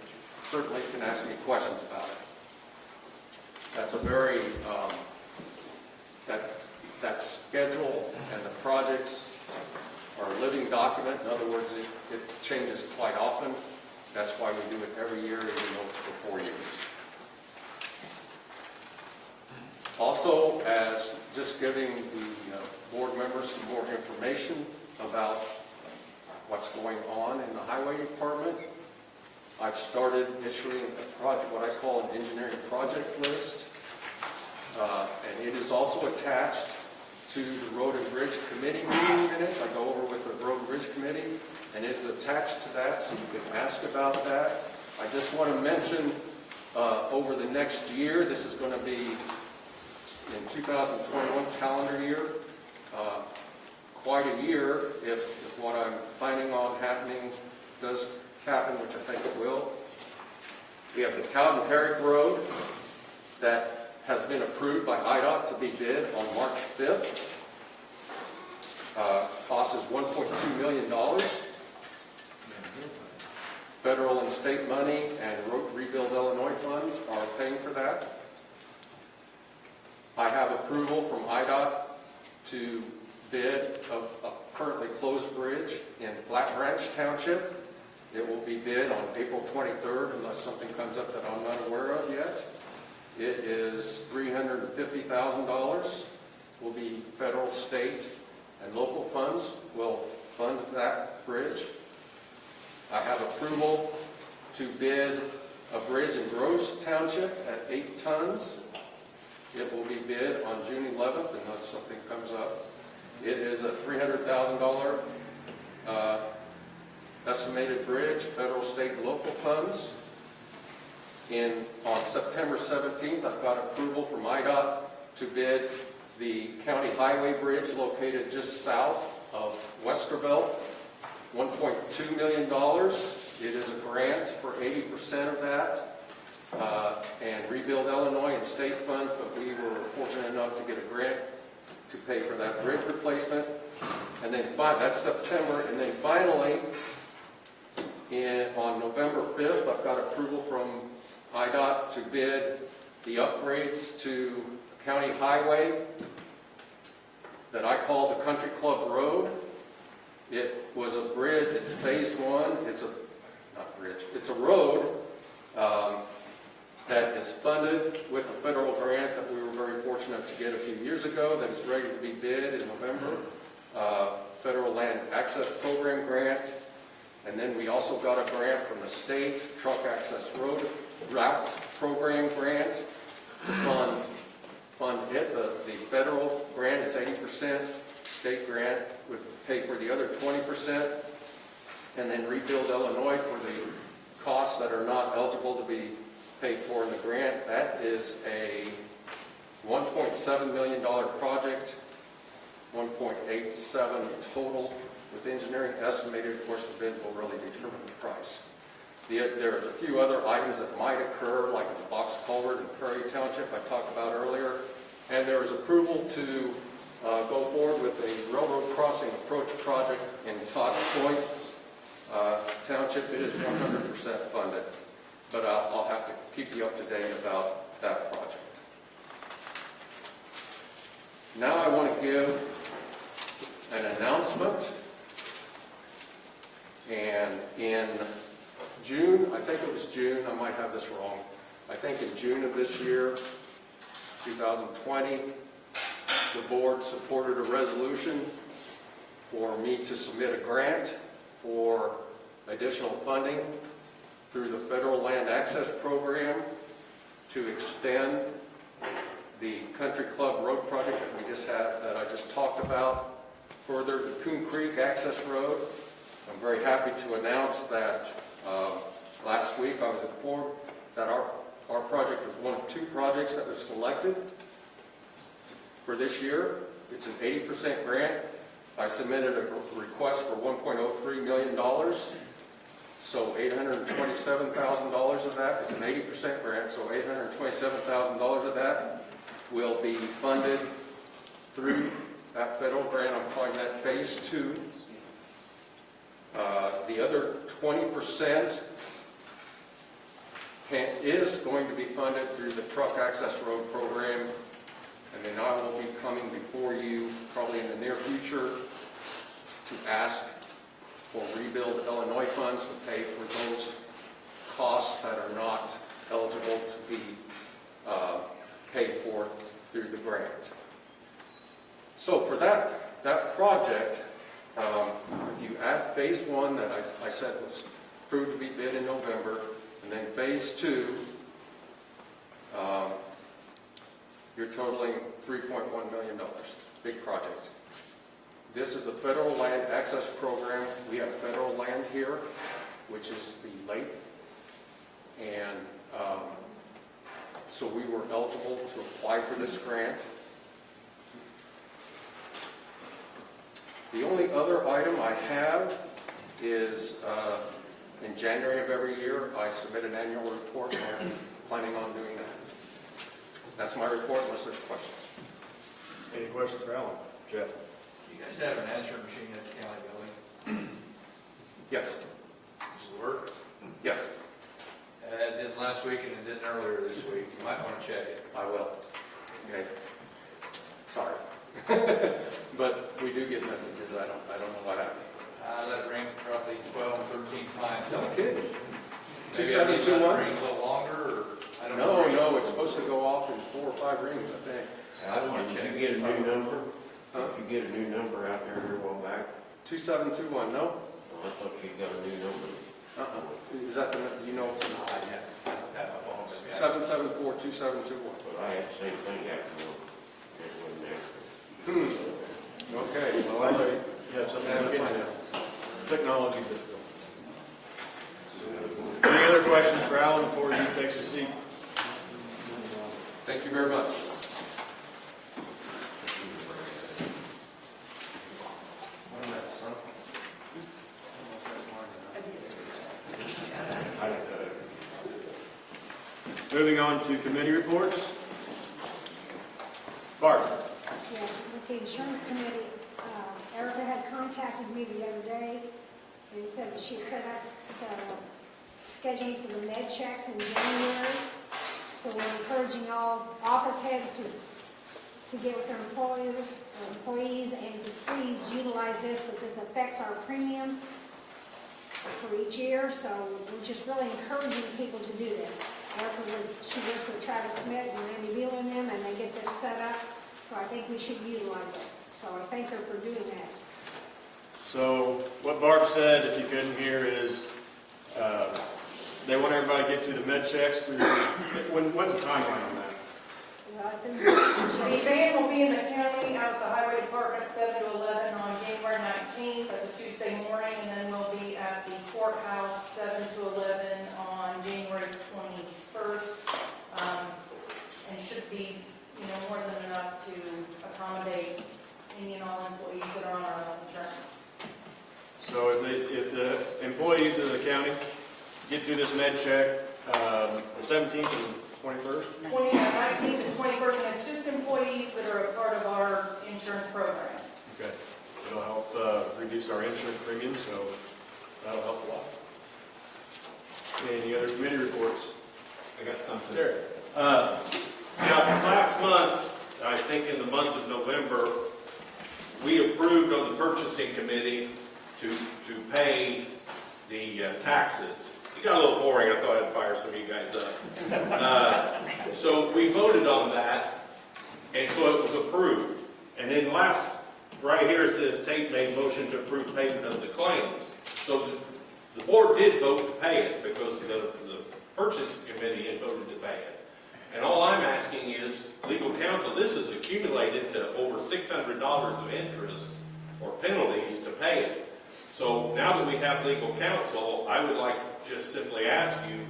certainly can ask me questions about it. That's a very, that schedule and the projects are a living document. In other words, it changes quite often. That's why we do it every year, even though it's for 4 years. Also, as just giving the board members some more information about what's going on in the highway department, I've started issuing a project, what I call an engineering project list, and it is also attached to the Road and Bridge Committee meeting minutes. I go over with the Road and Bridge Committee, and it is attached to that, so you can ask about that. I just want to mention over the next year, this is going to be in 2021 calendar year, quite a year if what I'm planning on happening does happen, which I think it will. We have the Cowden Herrick Road that has been approved by IDOT to be bid on March 5th. Cost is $1.2 million. Federal and state money and Rebuild Illinois funds are paying for that. I have approval from IDOT to bid a currently closed bridge in Flat Branch Township. It will be bid on April 23rd unless something comes up that I'm not aware of yet. It is $350,000. Will be federal, state, and local funds will fund that bridge. I have approval to bid a bridge in Gross Township at 8 tons. It will be bid on June 11th unless something comes up. It is a $300,000 estimated bridge, federal, state, and local funds. On September 17th, I've got approval from IDOT to bid the county highway bridge located just south of Westerville, $1.2 million. It is a grant for 80% of that, and Rebuild Illinois and state funds, but we were fortunate enough to get a grant to pay for that bridge replacement. And then that's September, and then finally, on November 5th, I've got approval from IDOT to bid the upgrades to county highway that I call the Country Club Road. It was a bridge, it's phase one, it's a road that is funded with a federal grant that we were very fortunate to get a few years ago that is ready to be bid in November. Federal Land Access Program grant. And then we also got a grant from the state, Truck Access Road Route Program grant to fund it. The federal grant is 80%, state grant would pay for the other 20%, and then Rebuild Illinois for the costs that are not eligible to be paid for in the grant. That is a $1.7 million project, 1.87 total with engineering estimated. Of course, the bids will really determine the price. There's a few other items that might occur, like the box culvert in Prairie Township I talked about earlier. And there is approval to go forward with a railroad crossing approach project in Tots Point Township. It is 100% funded, but I'll have to keep you up to date about that project. Now I want to give an announcement. And in June, I think it was June, I might have this wrong, I think in June of this year, 2020, the board supported a resolution for me to submit a grant for additional funding through the Federal Land Access Program to extend the Country Club Road project that I just talked about further to Coon Creek Access Road. I'm very happy to announce that last week I was informed that our project was one of 2 projects that was selected for this year. It's an 80% grant. I submitted a request for $1.03 million. So $827,000 of that is an 80% grant. So $827,000 of that will be funded through that federal grant. I'm calling that phase 2. The other 20% is going to be funded through the Truck Access Road Program, and then I will be coming before you probably in the near future to ask for Rebuild Illinois funds to pay for those costs that are not eligible to be paid for through the grant. So for that project, if you add phase 1 that I said was approved to be bid in November, and then phase 2, you're totaling $3.1 million. Big project. This is the Federal Land Access Program. We have federal land here, which is the lake, and so we were eligible to apply for this grant. The only other item I have is In January of every year, I submit an annual report, and I'm planning on doing that. That's my report, unless there's questions. Any questions for Alan? Jeff? You guys have an answering machine at the county building? Yes. Does it work? Yes, It didn't last week and it didn't earlier this week. You might want to check it. I will. Okay. Sorry. But we do get messages. I don't know what happened. I let it ring probably 12, 13 times. No kidding. Maybe I need to 272.1? ring a little longer, or I don't know. No, it's supposed to go off in 4 or 5 rings, I think. I don't want to check. Did you get a new number? Did you get a new number out there a while back? 2721, no? Oh, I thought you got a new number. Is that the, you know? I have my phone with me. 774-2721. But I had the same thing happen. It wasn't there. Okay, well, I know you have something to find out. Technology difficult. Any other questions for Alan before he takes a seat? Thank you very much. Moving on to committee reports. Bart. Yes, with the insurance committee, Erica had contacted me the other day and said that she set up the scheduling for the med checks in January. So we're encouraging all office heads to get with their employees and to please utilize this because this affects our premium for each year. So we're just really encouraging people to do this. Erica she works with Travis Smith and Randy Beal and them, and they get this set up. So I think we should utilize it. So I thank her for doing that. So what Barb said, if you couldn't hear, is they want everybody to get through the med checks. When's the timeline on that? Well, it's in The van will be in the county out at the highway department 7 to 11 on January 19th, that's a Tuesday morning, and then we'll be at the courthouse 7 to 11 on January 21st. And should be, more than enough to accommodate any and all employees that are on our health insurance. So if the employees of the county get through this med check, the 17th and 21st? 19th and 21st, and it's just employees that are a part of our insurance program. Okay. It'll help reduce our insurance premium, so that'll help a lot. Any other committee reports? I got something. Derek. Now, last month, I think in the month of November, we approved on the purchasing committee to pay the taxes. It got a little boring. I thought I'd fire some of you guys up. So we voted on that, and so it was approved. And then right here it says Tate made motion to approve payment of the claims. So the board did vote to pay it because the purchase committee had voted to pay it. And all I'm asking is, legal counsel, this is accumulated to over $600 of interest or penalties to pay it. So now that we have legal counsel, I would like to just simply ask you,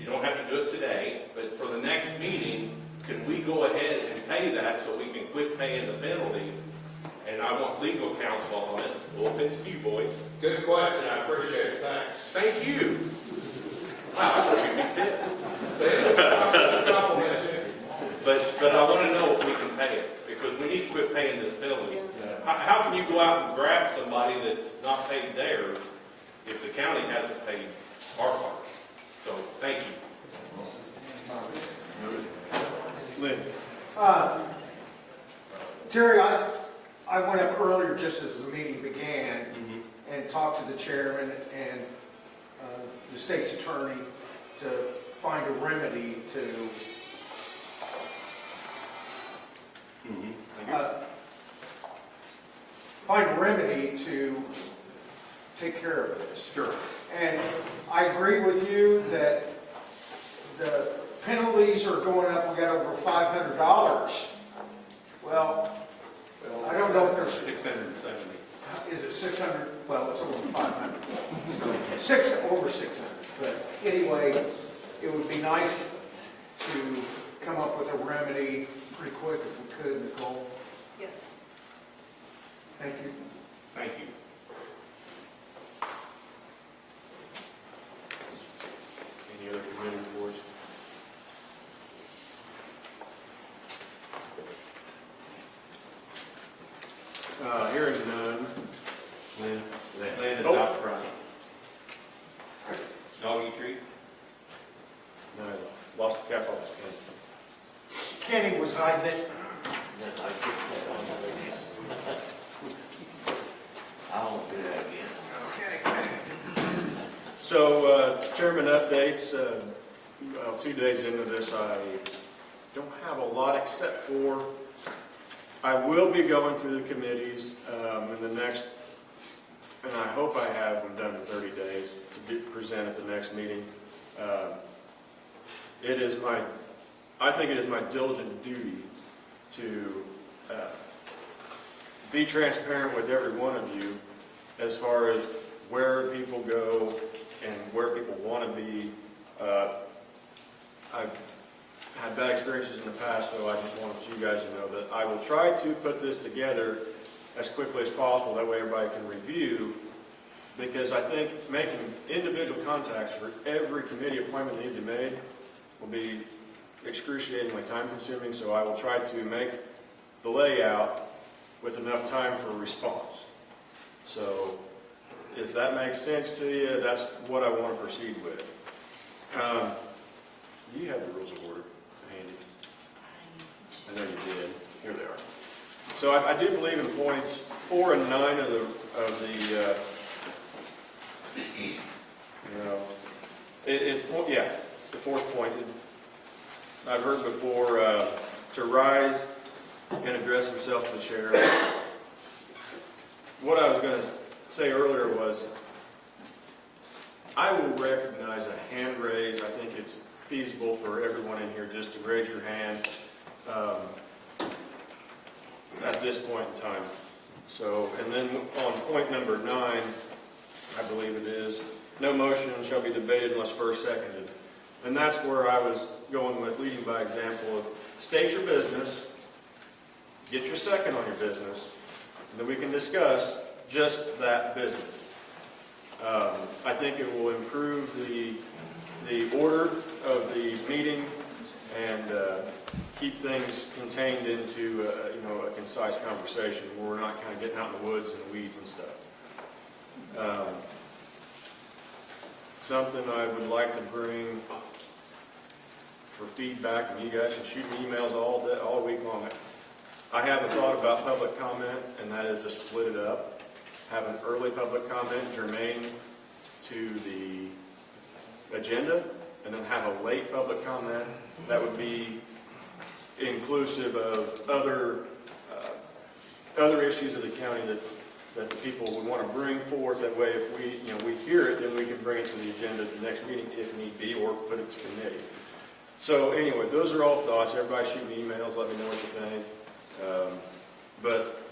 you don't have to do it today, but for the next meeting, can we go ahead and pay that so we can quit paying the penalty? And I want legal counsel on it. No offense to you boys. Good question, I appreciate it, thanks. Thank you. Wow, I thought you'd be pissed. But I want to know if we can pay it, because we need to quit paying this penalty. How can you go out and grab somebody that's not paid theirs if the county hasn't paid our part? So, thank you. Lynn. Terry, I went up earlier just as the meeting began and talked to the chairman and the state's attorney to find a remedy to take care of this. Sure. And I agree with you that the penalties are going up. We got over $500. Well, I don't know if there's 670. Is it 600? Well, it's over 500. Over 600. But anyway, it would be nice to come up with a remedy pretty quick if we could, Nicole. Yes. Thank you. Thank you. Doggy treat? No, I lost the cap off his Kenny was hiding it. I won't do that again. So, Chairman updates, 2 days into this, I don't have a lot except for, I will be going through the committees in the next, and I hope I have them done in 30 days to present at the next meeting. I think it is my diligent duty to be transparent with every one of you as far as where people go and where people want to be. I've had bad experiences in the past, so I just wanted you guys to know that I will try to put this together as quickly as possible. That way everybody can review, because I think making individual contacts for every committee appointment that needs to be made will be excruciatingly time consuming, so I will try to make the layout with enough time for a response. So if that makes sense to you, that's what I want to proceed with. You have the rules of order handy. I know you did. Here they are. So I do believe in points 4 and 9 of the the fourth point. I've heard before to rise and address himself to the chair. What I was going to say earlier was, I will recognize a hand raise. I think it's feasible for everyone in here just to raise your hand at this point in time. So, and then on point number 9, I believe it is, no motion shall be debated unless first seconded. And that's where I was going with leading by example of state your business, get your second on your business, and then we can discuss just that business. I think it will improve the order of the meeting and keep things contained into a concise conversation where we're not kind of getting out in the woods and the weeds and stuff. Something I would like to bring for feedback, and you guys can shoot me emails all week long. I have a thought about public comment, and that is to split it up. Have an early public comment germane to the agenda, and then have a late public comment that would be inclusive of other issues of the county that the people would want to bring forth. That way, if we hear it, then we can bring it to the agenda at the next meeting if need be, or put it to committee. So anyway, those are all thoughts. Everybody shoot me emails, let me know what you think. But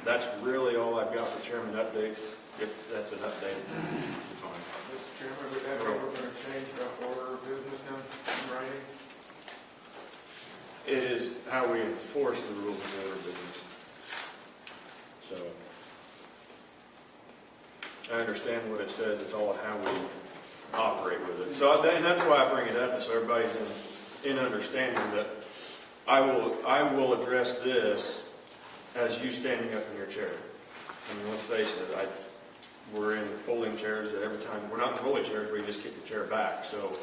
that's really all I've got for chairman updates. If that's an update, fine. Mr. Chairman, would that mean we're going to change the order of business in writing? It is how we enforce the rules of order of business. So I understand what it says. It's all how we operate with it. So and that's why I bring it up, so everybody's in understanding that I will address this as you standing up in your chair. I mean, let's face it, we're in folding chairs every time. We're not in rolling chairs where you just kick the chair back. So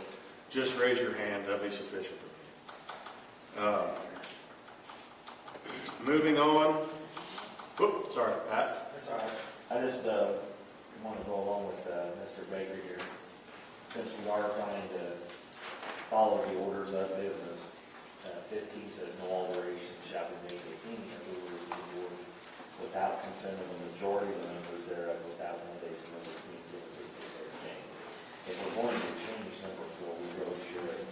just raise your hand, that'll be sufficient. Moving on. Whoop, sorry, Pat. That's all right. I just want to go along with Mr. Baker here. Since we are trying to follow the orders of business, 15 says no alteration shall be made to any of the rules of the board without consent of the majority of the members thereof, without limitation of the meeting change. If we're going to change number 4, we really should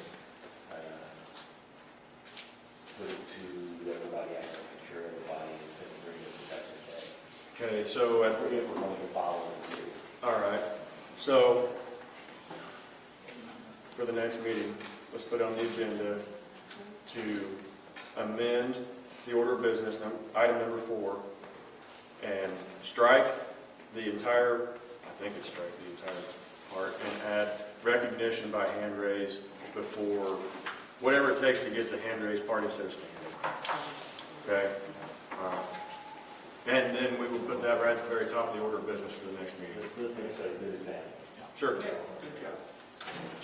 put it to everybody, actually make sure everybody is in agreement that that's okay. Okay, so If we're going to follow it. all right. So for the next meeting, let's put on the agenda to amend the order of business, item number 4, and strike the entire, I think it's strike the entire part, and add recognition by hand raise before, whatever it takes to get the hand raise part instead of standing. Okay? All right. And then we will put that right at the very top of the order of business for the next meeting. It's a good example. Sure.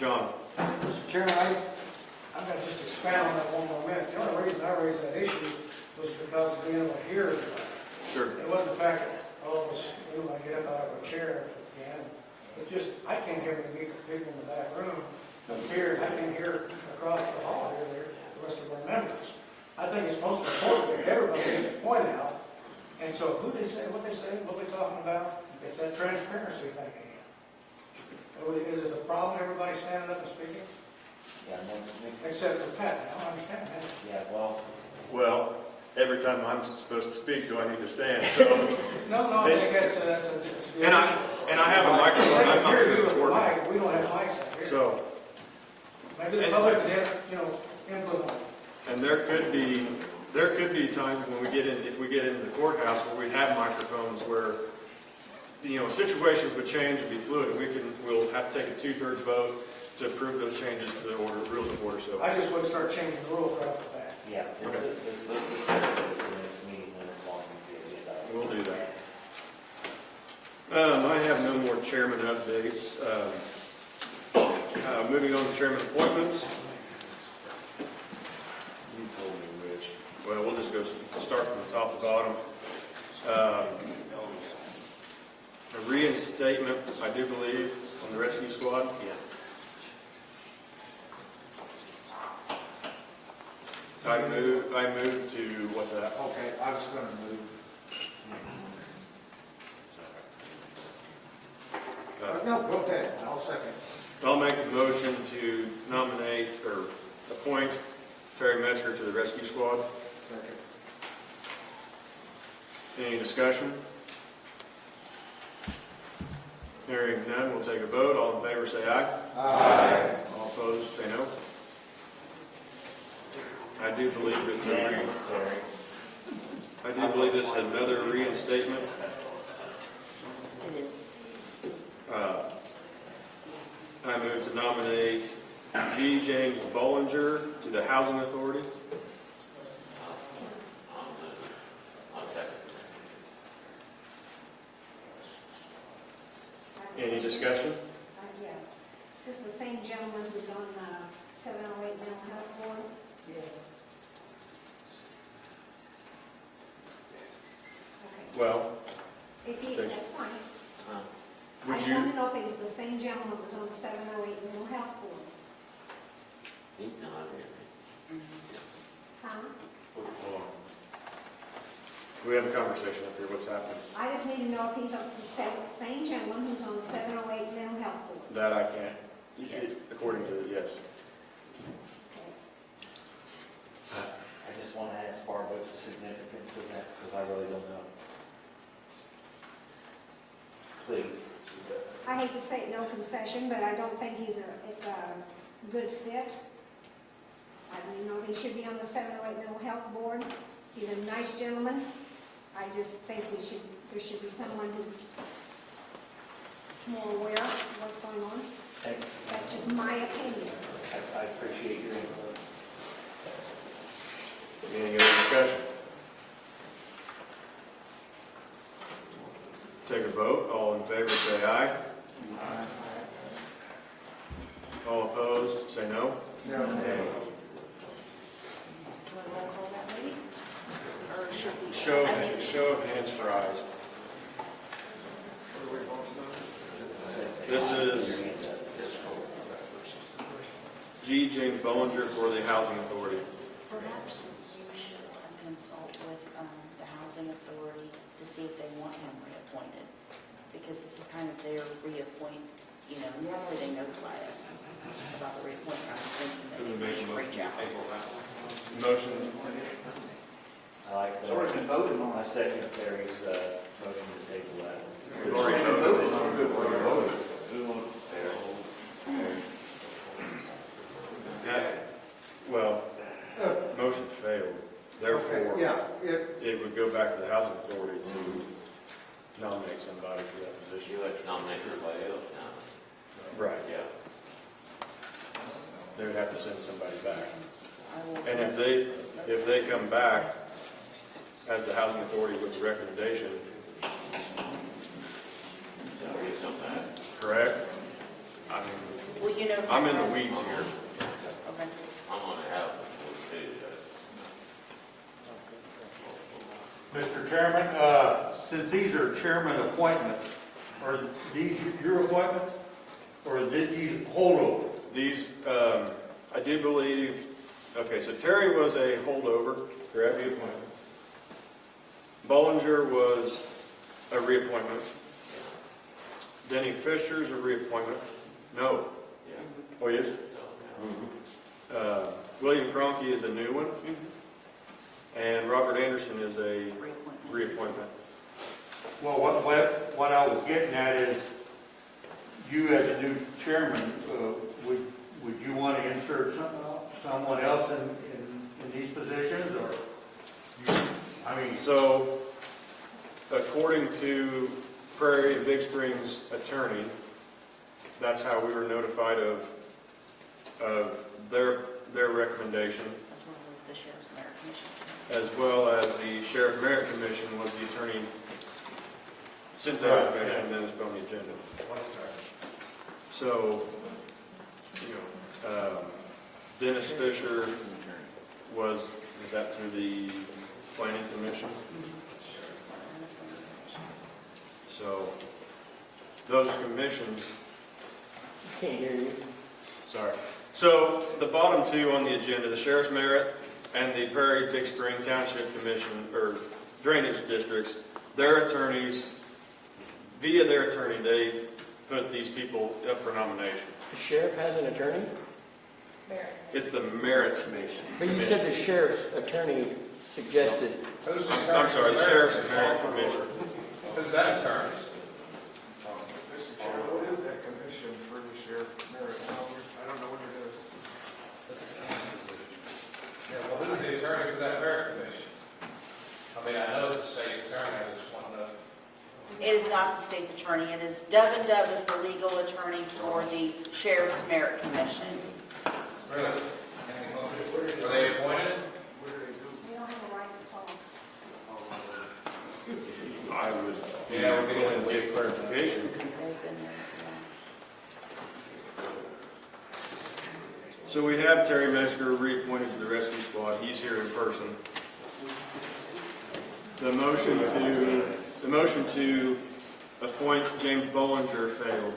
John? Mr. Chairman, I'm going to just expand on that one more minute. The only reason I raised that issue was because of being able to hear everybody. Sure. It wasn't the fact that all of us, we want to get up out of our chair if we can. But just, I can't hear any people in the back room up here. I can hear across the hall here, the rest of our members. I think it's most important that everybody get the point out. And so who they say, what they're talking about, it's that transparency thing again. Is it a problem everybody standing up and speaking? Yeah, Except for Pat, I don't understand that. yeah, well, Well, every time I'm supposed to speak, do I need to stand? So, No, I think that's a and I have a microphone. I'm not sure it's working. mic. We don't have mics out here. So, Maybe the public could have, input on it. and there could be times when if we get into the courthouse where we have microphones where, situations would change and be fluid. We'll have to take a 2/3 vote to approve those changes to the rules of order. So, I just wouldn't start changing the rules right off the bat. yeah, let's set it for the next meeting, and it's long as we get that. we'll do that. I have no more chairman updates. Moving on to chairman appointments. You told me which. Well, we'll just go start from the top to bottom. A reinstatement, I do believe, on the rescue squad. Yes. I move to, what's that? Okay, I was going to move. No, go ahead, I'll second. I'll make the motion to nominate or appoint Terry Metzger to the rescue squad. Second. Any discussion? Hearing none, we'll take a vote. All in favor say aye. Aye. All opposed say no. I do believe it's I do believe this is another reinstatement. It is. I move to nominate G. James Bollinger to the Housing Authority. Any discussion? Yes. This is the same gentleman who's on 708 Mental Health Board. Yes. Okay. Well, If he, that's fine. I would just you, wanted to know if it was the same gentleman who was on the 708 Mental Health Board. He's not here. Huh? we have a conversation up here. What's happening? I just need to know if he's the same gentleman who's on the 708 Mental Health Board. That I can't. Yes. According to, yes. Okay. I just want to ask Barb what's the significance of that, because I really don't know. Please. I hate to say it, no concession, but I don't think it's a good fit. I mean, he should be on the 708 Mental Health Board. He's a nice gentleman. I just think there should be someone who's more aware of what's going on. That's just my opinion. I appreciate your input. Any other discussion? Take a vote. All in favor say aye. Aye. All opposed say no. No. Do you want to roll call that lady? Or should we? Show of hands for ayes. This is G. James Bollinger for the Housing Authority. Perhaps you should consult with the Housing Authority to see if they want him reappointed, because this is kind of their reappoint, normally they notify us about the reappointment. I was thinking that they should reach out. Motion. I like that. So we're going to vote on my secretary's motion to table that. We've already voted. Well, motion failed. Therefore, Yeah, it would go back to the Housing Authority to nominate somebody for that position. You have to nominate everybody else now. Right. Yeah. They would have to send somebody back. I will- And if they come back as the Housing Authority with the recommendation, correct? I mean, Well, you know. I'm in the weeds here. Okay. I'm gonna have them, we'll do that. Mr. Chairman, since these are chairman appointments, are these your appointments? Or did these holdover? These, I do believe, okay, so Terry was a holdover, correct? Reappointment. Bollinger was a reappointment. Denny Fisher's a reappointment. No. Oh, yes? William Cronky is a new one. And Robert Anderson is a reappointment. Well, what I was getting at is, you as a new chairman, would you want to insert someone else in these positions, or? So, according to Prairie and Big Springs attorney, that's how we were notified of their recommendation, As well as the Sheriff's Merit Commission. as well as the Sheriff Merit Commission was the attorney sent that information, and then it's put on the agenda. So, Dennis Fisher was that through the Planning Commission? So, those commissions. Can't hear you. Sorry. So, the bottom two on the agenda, the Sheriff's Merit and the Prairie Big Spring Township Commission, or drainage districts, their attorneys, via their attorney, they put these people up for nomination. The sheriff has an attorney? It's the Merit Commission. But you said the sheriff's attorney suggested. I'm sorry, the Sheriff's Merit Commission. Who's that attorney? Mr. Chair, what is that commission for the sheriff merit hours? I don't know what it is. Yeah, well, who's the attorney for that merit commission? I mean, I know it's the state attorney, I just want to know. It is not the state's attorney. It is Dove & Dove is the legal attorney for the Sheriff's Merit Commission. Really? Are they appointed? They don't have a right to talk. I would, Yeah, we're willing to give clarification. They've been there, So we have Terry Metzger reappointed to the rescue squad. He's here in person. The motion to appoint James Bollinger failed.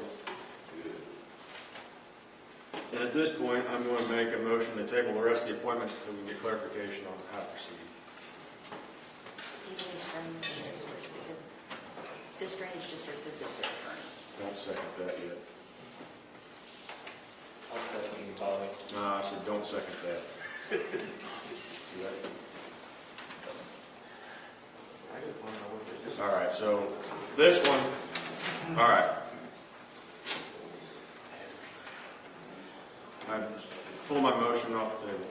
And at this point, I'm going to make a motion to table the rest of the appointments until we get clarification on how to proceed. Even this drainage district, because this drainage district is their attorney. Don't second that yet. I'll second you, Bobby. No, I said don't second that. All right, so this one, all right. I pull my motion off the table.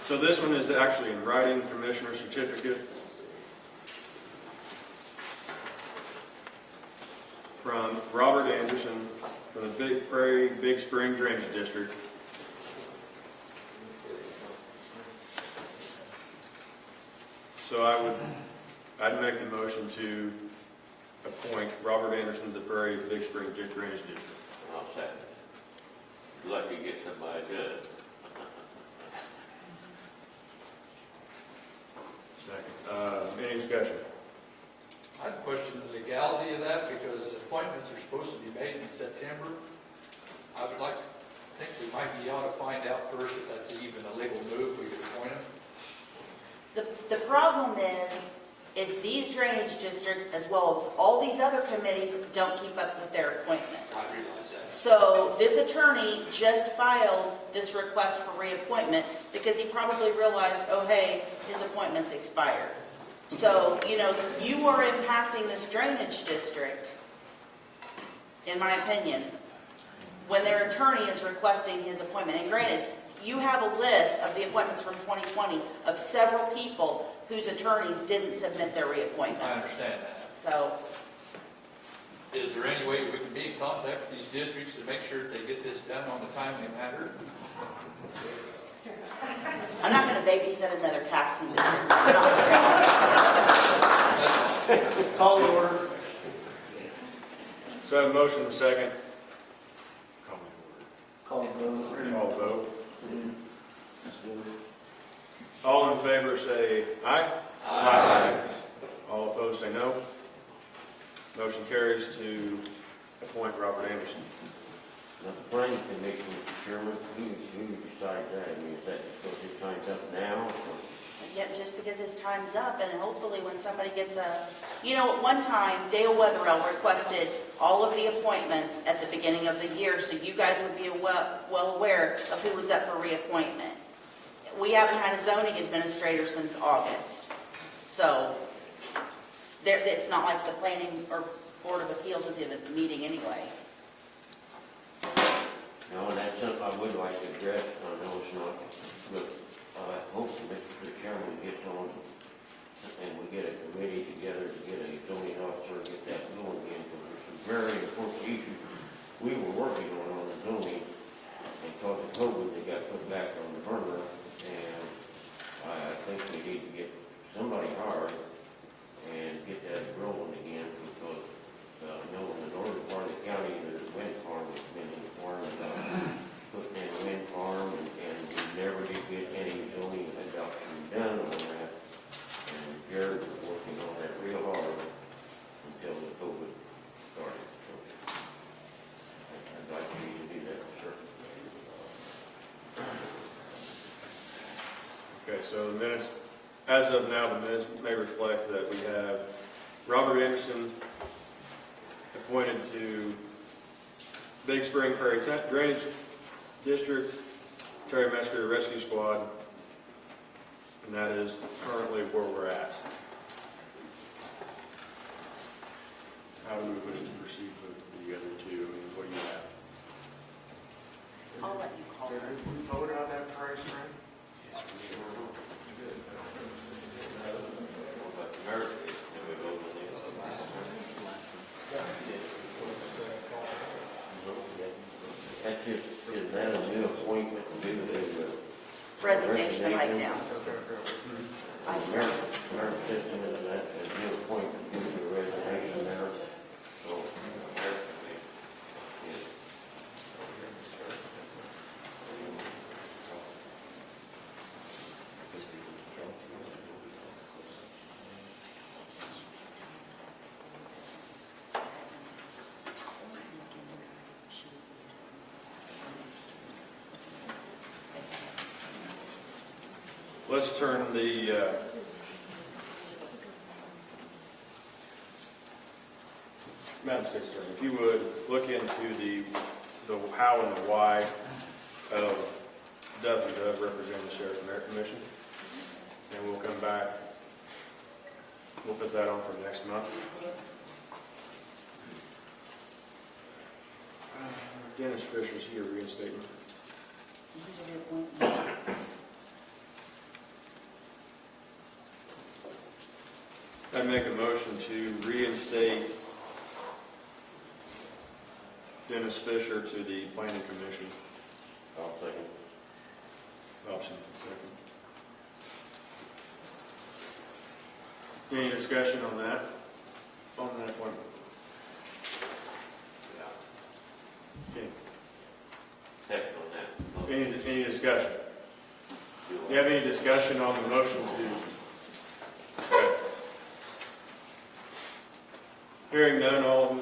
So this one is actually in writing, Commissioner Certificate from Robert Anderson from the Big Prairie Big Spring Drainage District. So I'd make the motion to appoint Robert Anderson to the Prairie Big Spring Drainage District. I'll second it. Lucky to get somebody good. Second. Any discussion? I'd question the legality of that because the appointments are supposed to be made in September. I would like to think we might be ought to find out first if that's even a legal move, we could appoint them. The problem is these drainage districts, as well as all these other committees, don't keep up with their appointments. I realize that. So this attorney just filed this request for reappointment because he probably realized, oh, hey, his appointment's expired. So, you are impacting this drainage district, in my opinion, when their attorney is requesting his appointment. And granted, you have a list of the appointments from 2020 of several people whose attorneys didn't submit their reappointments. I understand that. So, Is there any way we can be in contact with these districts to make sure that they get this done on the timely manner? I'm not going to babysit another taxing district. Call the order. So I have a motion and a second. Call vote. Call vote. All in favor say aye. Aye. All opposed say no. Motion carries to appoint Robert Anderson. Now, the planning commission, Mr. Chairman, who decides that? I mean, is that supposed to be timed up now? Or? Yeah, just because his time's up, and hopefully when somebody gets at one time, Dale Weatherell requested all of the appointments at the beginning of the year, so you guys would be well aware of who was up for reappointment. We haven't had a zoning administrator since August, so it's not like the planning or Board of Appeals is in a meeting anyway. No, and that's something I would like to address. I know it's not, but I hope Mr. Chairman gets on and we get a committee together to get a zoning officer, get that going again, because there's some very important issues we were working on the zoning, and because of COVID, they got put back on the burner, and I think we need to get somebody hired and get that rolling again, because I know in the northern part of the county, there's a wind farm that's been in the farm, putting in a wind farm, and we never did get any zoning adoption done on that. And Jared was working on that real hard until the COVID started. So I'd like for you to do that, sir. Okay, so the minutes, as of now, the minutes may reflect that we have Robert Anderson appointed to Big Spring Prairie Drainage District, Terry Mesker Rescue Squad, and that is currently where we're at. How do we wish to proceed with the other two? I mean, what do you have? I'll let you call Did her. we vote on that price, right? Yes, we We did. But America, can we vote on this? That's just, is that a new appointment to do the Resignation right now. American system, is that a new appointment to do the resignation there? So, American, yes. Let's turn the Madam State's Attorney, if you would, look into the how and the why of Dove and Dove representing the Sheriff's Merit Commission, and we'll come back. We'll put that on for next month. Dennis Fisher's here, reinstatement. These are your appointments. I'd make a motion to reinstate Dennis Fisher to the Planning Commission. I'll second. Option second. Any discussion on that? On that appointment? Okay. Second on that. Any discussion? Do you have any discussion on the motion to? Okay. Hearing none, all.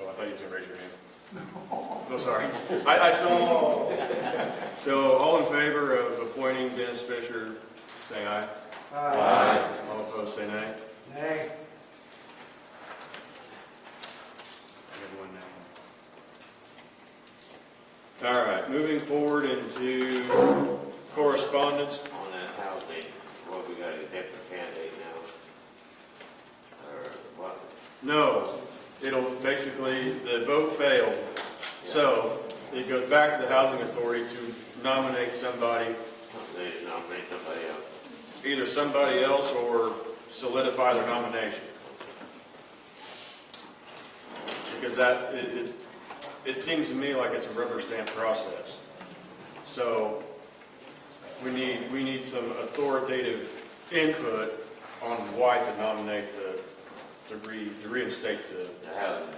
Oh, I thought you were going to raise your hand. Oh, sorry. I saw. So, all in favor of appointing Dennis Fisher, say aye. Aye. All opposed, say nay. Nay. Everyone nay. All right, moving forward into correspondence. On that housing, what, we got a different candidate now? Or what? No, it'll basically, the vote failed. So it goes back to the Housing Authority to nominate somebody, They nominate somebody else. either somebody else or solidify their nomination. Because that, it seems to me like it's a rubber stamp process. So we need some authoritative input on why to nominate to reinstate the housing.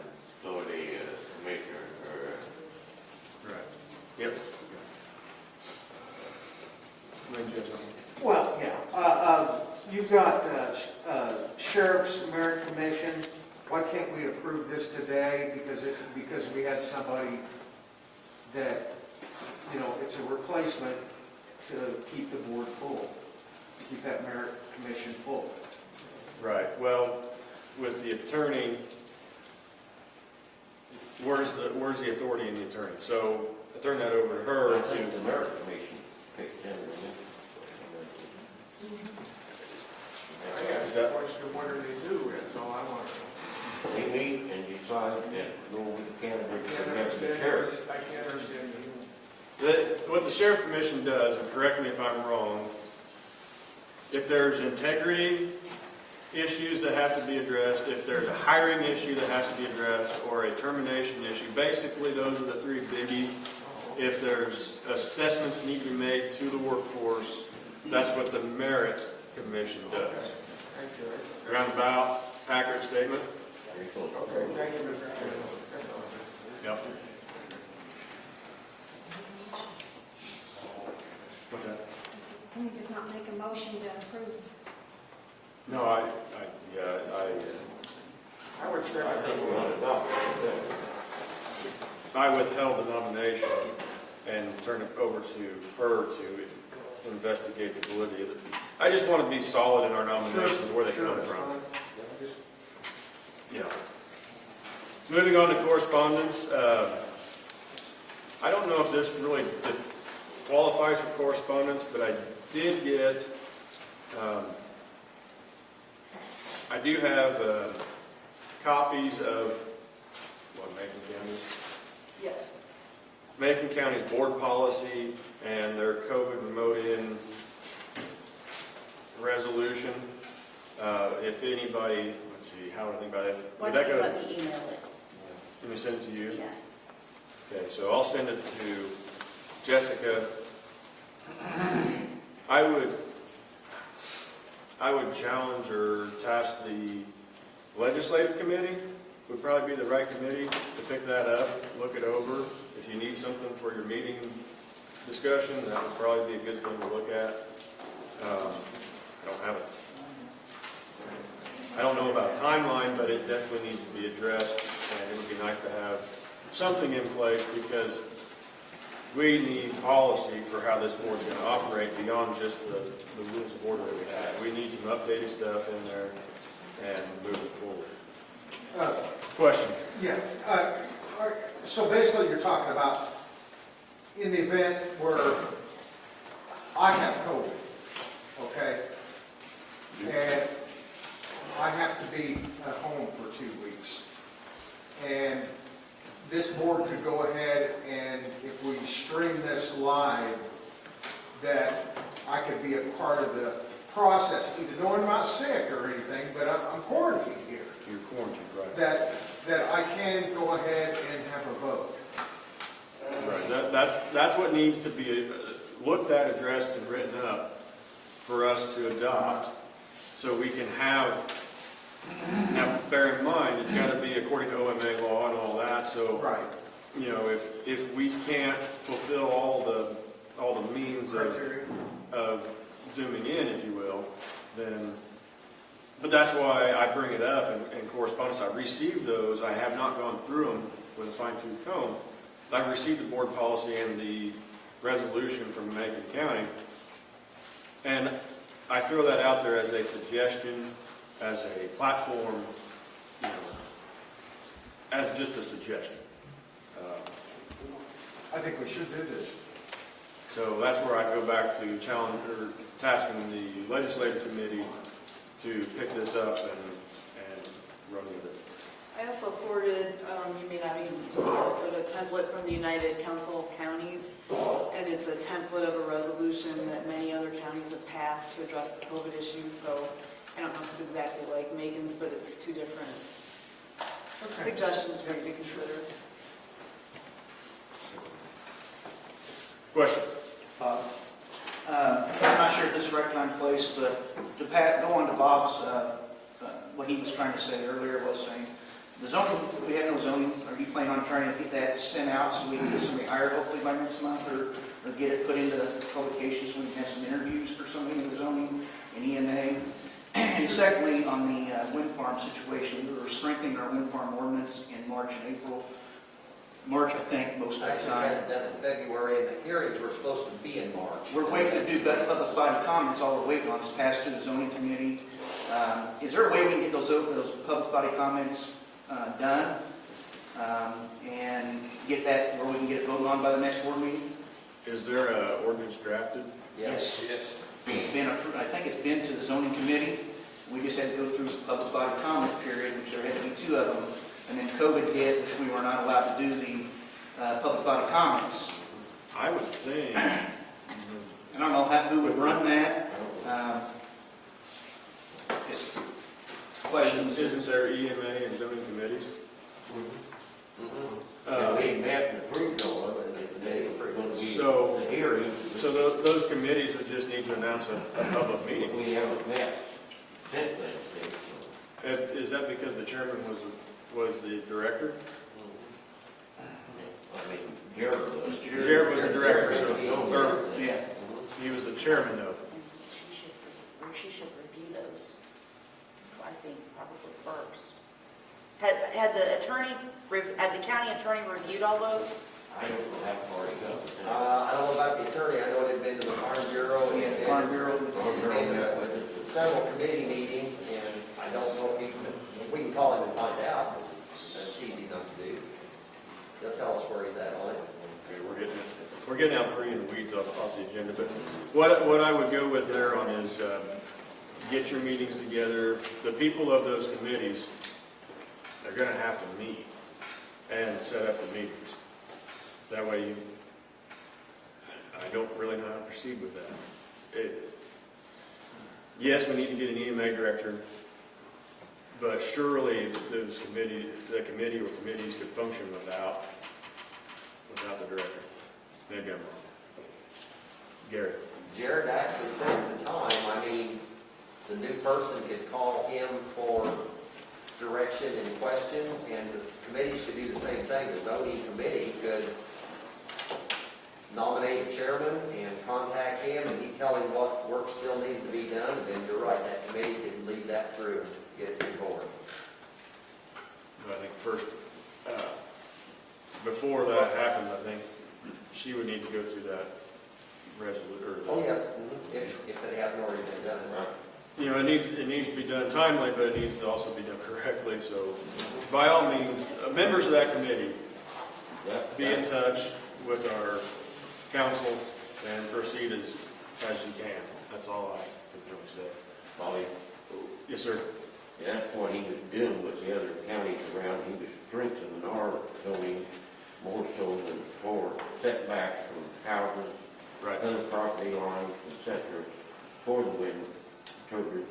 can't we approve this today because we had somebody that, you know, it's a replacement to keep the board full, keep that merit commission full. Right, well, with the attorney, where's the authority in the attorney? So I turn that over to her. I think the merit commission picked him. I asked the question, what do they do? That's all I want to know. They meet and decide that go with the candidate I for can't the understand, sheriff. I can't understand the What the sheriff commission does, and correct me if I'm wrong, if there's integrity issues that have to be addressed, if there's a hiring issue that has to be addressed, or a termination issue, basically those are the three biggies. If there's assessments need to be made to the workforce, that's what the merit commission does. Thank you. Roundabout, accurate statement? Okay, thank you, Mr. Chairman. That's all. Yep. What's that? Can we just not make a motion to approve? No, I would say I think we ought to adopt it. I withheld the nomination and turned it over to her to investigate the validity of it. I just want to be solid in our nominations, where they come from. Yeah. Moving on to correspondence. I don't know if this really qualifies for correspondence, but I did get, I do have copies of, what, Macon County? Yes. Macon County's board policy and their COVID remote-in resolution. If anybody, let's see, how would I think about it? Why Would don't that you go? let me email it? Can we send it to you? Yes. Okay, so I'll send it to Jessica. I would challenge or task the legislative committee, would probably be the right committee to pick that up, look it over. If you need something for your meeting discussion, that would probably be a good thing to look at. I don't have it. I don't know about timeline, but it definitely needs to be addressed, and it would be nice to have something in place because we need policy for how this board's going to operate beyond just the rules of order that we have. We need some updated stuff in there and move it forward. Question? Yeah. So basically, you're talking about in the event where I have COVID, okay, and I have to be at home for 2 weeks, and this board could go ahead and if we stream this live, that I could be a part of the process, even though I'm not sick or anything, but I'm quarantined here. You're quarantined, right? That I can go ahead and have a vote. Right. That's what needs to be looked at, addressed, and written up for us to adopt, so we can have. Now, bear in mind, it's got to be according to OMA law and all that. So, right. You know, if we can't fulfill all the means of zooming in, if you will, then. But that's why I bring it up in correspondence. I received those. I have not gone through them with a fine-tooth comb. I've received the board policy and the resolution from Macon County, and I throw that out there as a suggestion, as a platform, you know, as just a suggestion. I think we should do this. So that's where I go back to challenge or tasking the legislative committee to pick this up and run with it. I also forwarded, you may not even see it, but a template from the United Council of Counties, and it's a template of a resolution that many other counties have passed to address the COVID issue, so I don't know if it's exactly like Megan's, but it's two different suggestions for you to consider. Question? I'm not sure if this is the right time and place, but to go on to Bob's, what he was trying to say earlier was saying, the zoning, we have no zoning. Are you planning on trying to get that sent out so we can get somebody hired hopefully by next month, or get it put into publications so we can have some interviews for somebody in the zoning and EMA? And secondly, on the wind farm situation, we were strengthening our wind farm ordinance in March and April. March, I think, most of the Actually, time. had it done in February, and the hearings were supposed to be in March. We're waiting to do public body comments, all we're waiting on is passed through the zoning committee. Is there a way we can get those public body comments done? And get that where we can get it voted on by the next board meeting? Is there an ordinance drafted? Yes. Yes. It's been approved, I think it's been to the zoning committee. We just had to go through the public body comment period, which there had to be 2 of them. And then COVID hit, which we were not allowed to do the public body comments. I would think. I don't know who would run that. Just questions. Isn't there EMA and zoning committees? We met and approved all of it, and they were going to be So- the hearing. So those committees would just need to announce a public meeting. We haven't met since then. Is that because the chairman was the director? I mean, Jared was. Jared was the director, or Yeah. he was the chairman though. She should review those, I think, probably first. Had the county attorney reviewed all those? I don't know how far it goes. I don't know about the attorney, I know it had been to the Farm Bureau. Yeah, the Farm Bureau. And several committee meetings, and I don't know if we can call him and find out. That's easy enough to do. He'll tell us where he's at on it. Okay, we're getting out pretty in the weeds off the agenda, but what I would go with there on is get your meetings together. The people of those committees, they're going to have to meet and set up the meetings. That way I don't really know how to proceed with that. Yes, we need to get an EMA director, but surely the committee or committees could function without the director. Maybe I'm wrong. Gary. Jared actually said at the time, I mean, the new person could call him for direction and questions, and the committees could do the same thing. The zoning committee could nominate a chairman and contact him, and he'd tell him what work still needs to be done, and then you're right, that committee could lead that through and get it to board. I think first, before that happens, I think she would need to go through that resolution. Oh, yes, if it hasn't already been done. You know, it needs to be done timely, but it needs to also be done correctly. So, by all means, members of that committee, be in touch with our council and proceed as you can. That's all I can really say. Bobby? Yes, sir. Yeah, that's what he was doing with the other counties around. He was strengthening our zoning more so than for setbacks from houses, other property lines, etc., for the wind turbines,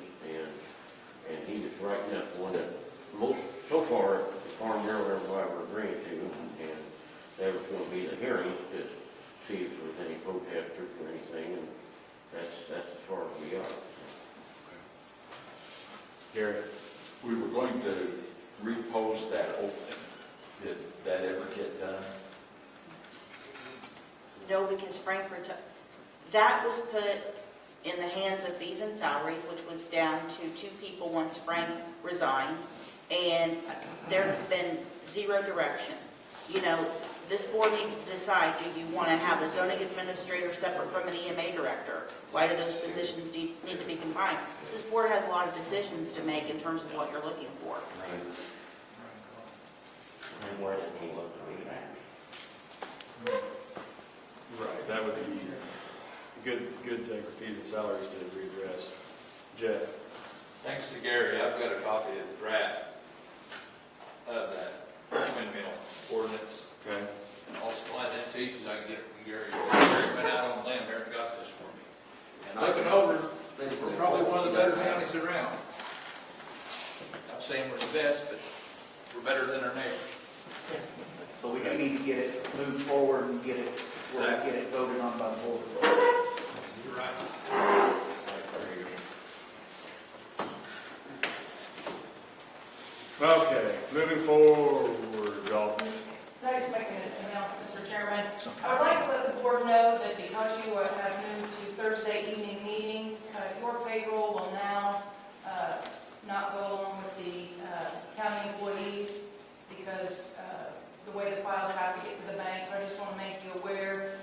and he was writing up one that so far the Farm Bureau everybody were agreeing to, and that was going to be the hearings to see if there was any protesters or anything, and that's as far as we are. Gary? We were going to repost that opening. Did that ever get done? No, because Frankfurt, that was put in the hands of fees and salaries, which was down to 2 people once Frank resigned, and there has been zero direction. You know, this board needs to decide, do you want to have a zoning administrator separate from an EMA director? Why do those positions need to be combined? Because this board has a lot of decisions to make in terms of what you're looking for. And where it came up to me. Right, that would be a good thing for fees and salaries to redress. Jeff? Thanks to Gary, I've got a copy of the draft of that windmill ordinance. Okay. And I'll supply that to you because I can get it from Gary. Gary went out on the limb there and got this for me. And looking over, we're probably one of the better counties around. Not saying we're the best, but we're better than our neighbors. But we do need to get it moved forward and get it voted on by the board. You're right. Okay, moving forward, Dalton. Can I just make an announcement, Mr. Chairman? I would like to let the board know that because you have moved to Thursday evening meetings, your payroll will now files have to get to the bank, so I just want to make you aware.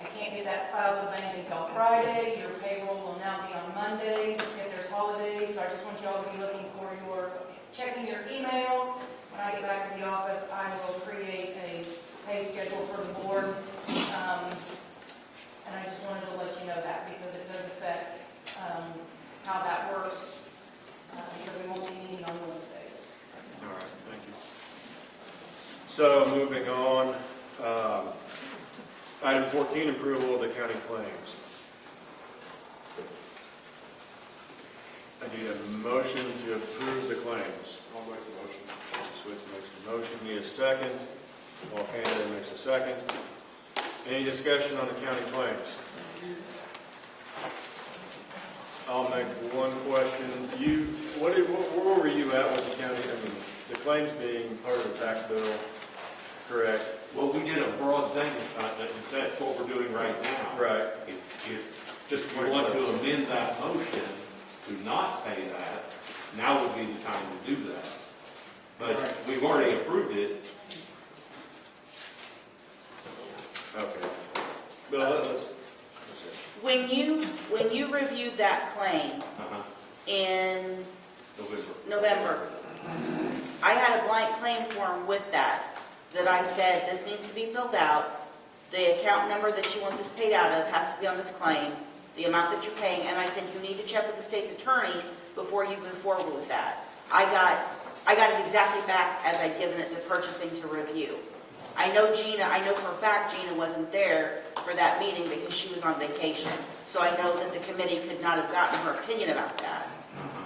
I can't get that file to the bank until Friday. Your payroll will now be on Monday if there's holidays, so I just want y'all to be looking for checking your emails. When I get back to the office, I will create a pay schedule for the board. And I just wanted to let you know that because it does affect how that works, because we won't be meeting on Wednesdays. All right, thank you. So moving on, item 14, approval of the county claims. I need a motion to approve the claims. I'll make the motion. Switz makes the motion, need a second. Paul Canada makes a second. Any discussion on the county claims? I'll make one question. Where were you at with the county? I mean, the claims being part of the tax bill, correct? Well, we did a broad thing, that's what we're doing right now. Right. Just if you want to amend that motion to not pay that, now would be the time to do that. But we've already approved it. Okay. Well, let's When you reviewed that claim in November, I had a blank claim form with that I said, this needs to be filled out. The account number that you want this paid out of has to be on this claim, the amount that you're paying, and I said, you need to check with the state's attorney before you move forward with that. I got it exactly back as I'd given it to purchasing to review. I know for a fact Gina wasn't there for that meeting because she was on vacation. So I know that the committee could not have gotten her opinion about that.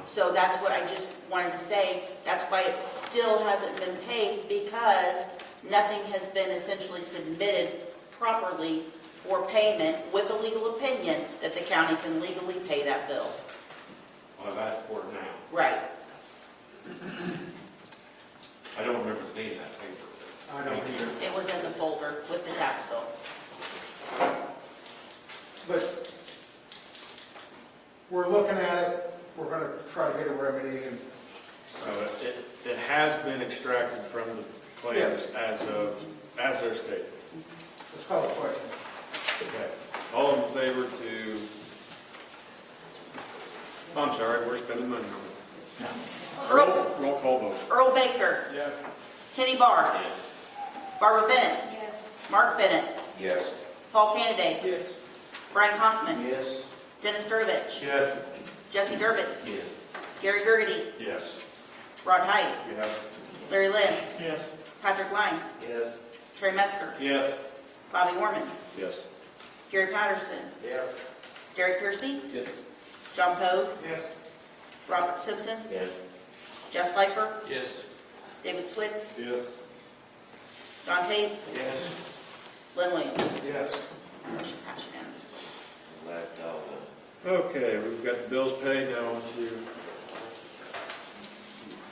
So that's what I just wanted to say. That's why it still hasn't been paid, because nothing has been essentially submitted properly for payment with a legal opinion that the county can legally pay that bill. Well, I've asked for it now. Right. I don't remember seeing that paper. I don't either. It was in the folder with the tax bill. But we're looking at it, we're going to try to get a remedy, and it has been extracted from the claims as they're stated. let's call it a question. Okay. All in favor to, I'm sorry, we're spending money on it. Roll call vote. Earl Baker. Yes. Kenny Barr. Barbara Bennett. Yes. Mark Bennett. Yes. Paul Canada. Yes. Brian Hoffman. Yes. Dennis Durbich. Yes. Jesse Durbin. Yes. Gary Gergety. Yes. Rod Height. Yes. Larry Lynn. Yes. Patrick Lyons. Yes. Terry Metzger. Yes. Bobby Warman. Yes. Gary Patterson. Yes. Gary Piercy. Yes. John Pogue. Yes. Robert Simpson. Yes. Jeff Slifer. Yes. David Switz. Yes. John Tate. Yes. Lynn Williams. Yes. Motion passed unanimously. Okay, we've got the bills paid, now on to,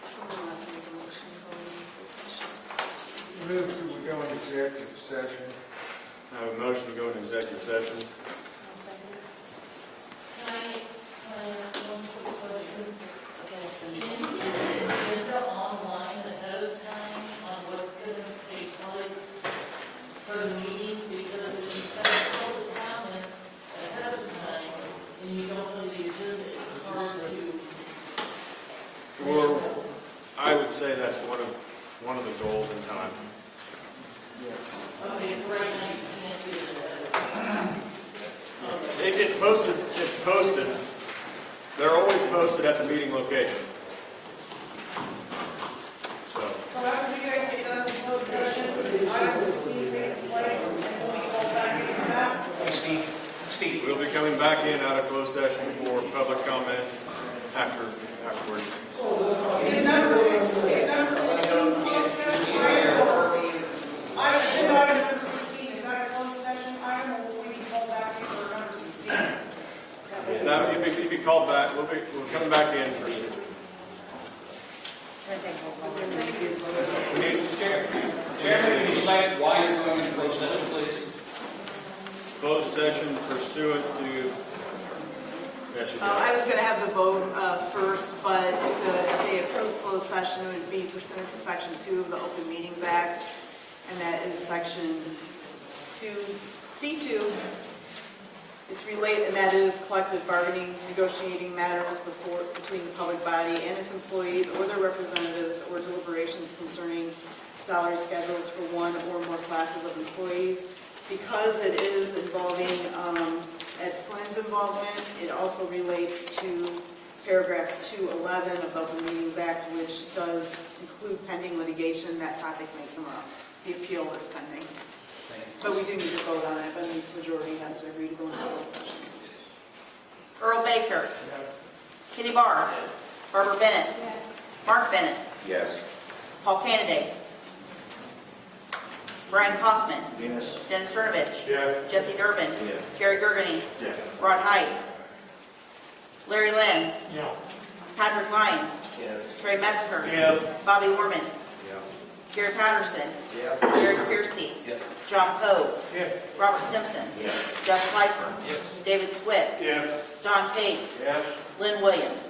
Someone have to make a motion going into closed session. Move to we go into executive session. I have a motion to go into executive session. Can I, one quick question? Okay, that's going Is to be. the agenda online ahead of time on what's going to take place for the meeting? Because if you have public comment ahead of time and you don't know the agenda, it's hard to. Well, I would say that's one of the goals in time. Yes. Okay, so right now you can't do it ahead of time. It's posted. They're always posted at the meeting location. So after you guys get done with closed session, item 16 takes place, and we'll be called back into that. Steve, we'll be coming back in out of closed session for public comment afterwards. Is number 16 closed session item? Item number 16, is that a closed session item, or will we be called back in for number 16? Now, you'll be called back, we'll come back in for Chairman, can you cite why you're going into closed session, please? closed session pursuant to. I was going to have the vote first, but if they approve closed session, it would be pursuant to Section 2 of the Open Meetings Act, and that is section C2. It's related, and that is collective bargaining, negotiating matters between the public body and its employees or their representatives, or deliberations concerning salary schedules for one or more classes of employees. Because it is involving Ed Flynn's involvement, it also relates to paragraph 211 of the Open Meetings Act, which does include pending litigation. That topic may come up, the appeal that's pending. But we do need to vote on it, but the majority has to agree to go into closed session. Earl Baker. Yes. Kenny Barr. Barbara Bennett. Yes. Mark Bennett. Yes. Paul Candidate. Brian Kaufman. Yes. Dennis Cernovich. Yes. Jesse Durbin. Yes. Gary Gergany. Yes. Rod Height. Larry Lenz. Yeah. Patrick Lyons. Yes. Trey Metzger. Yes. Bobby Warman. Yeah. Gary Patterson. Yes. Gary Piercy. Yes. John Poe. Yes. Robert Simpson. Yes. Jeff Slifer. Yes. David Switz. Yes. Don Tate. Yes. Lynn Williams.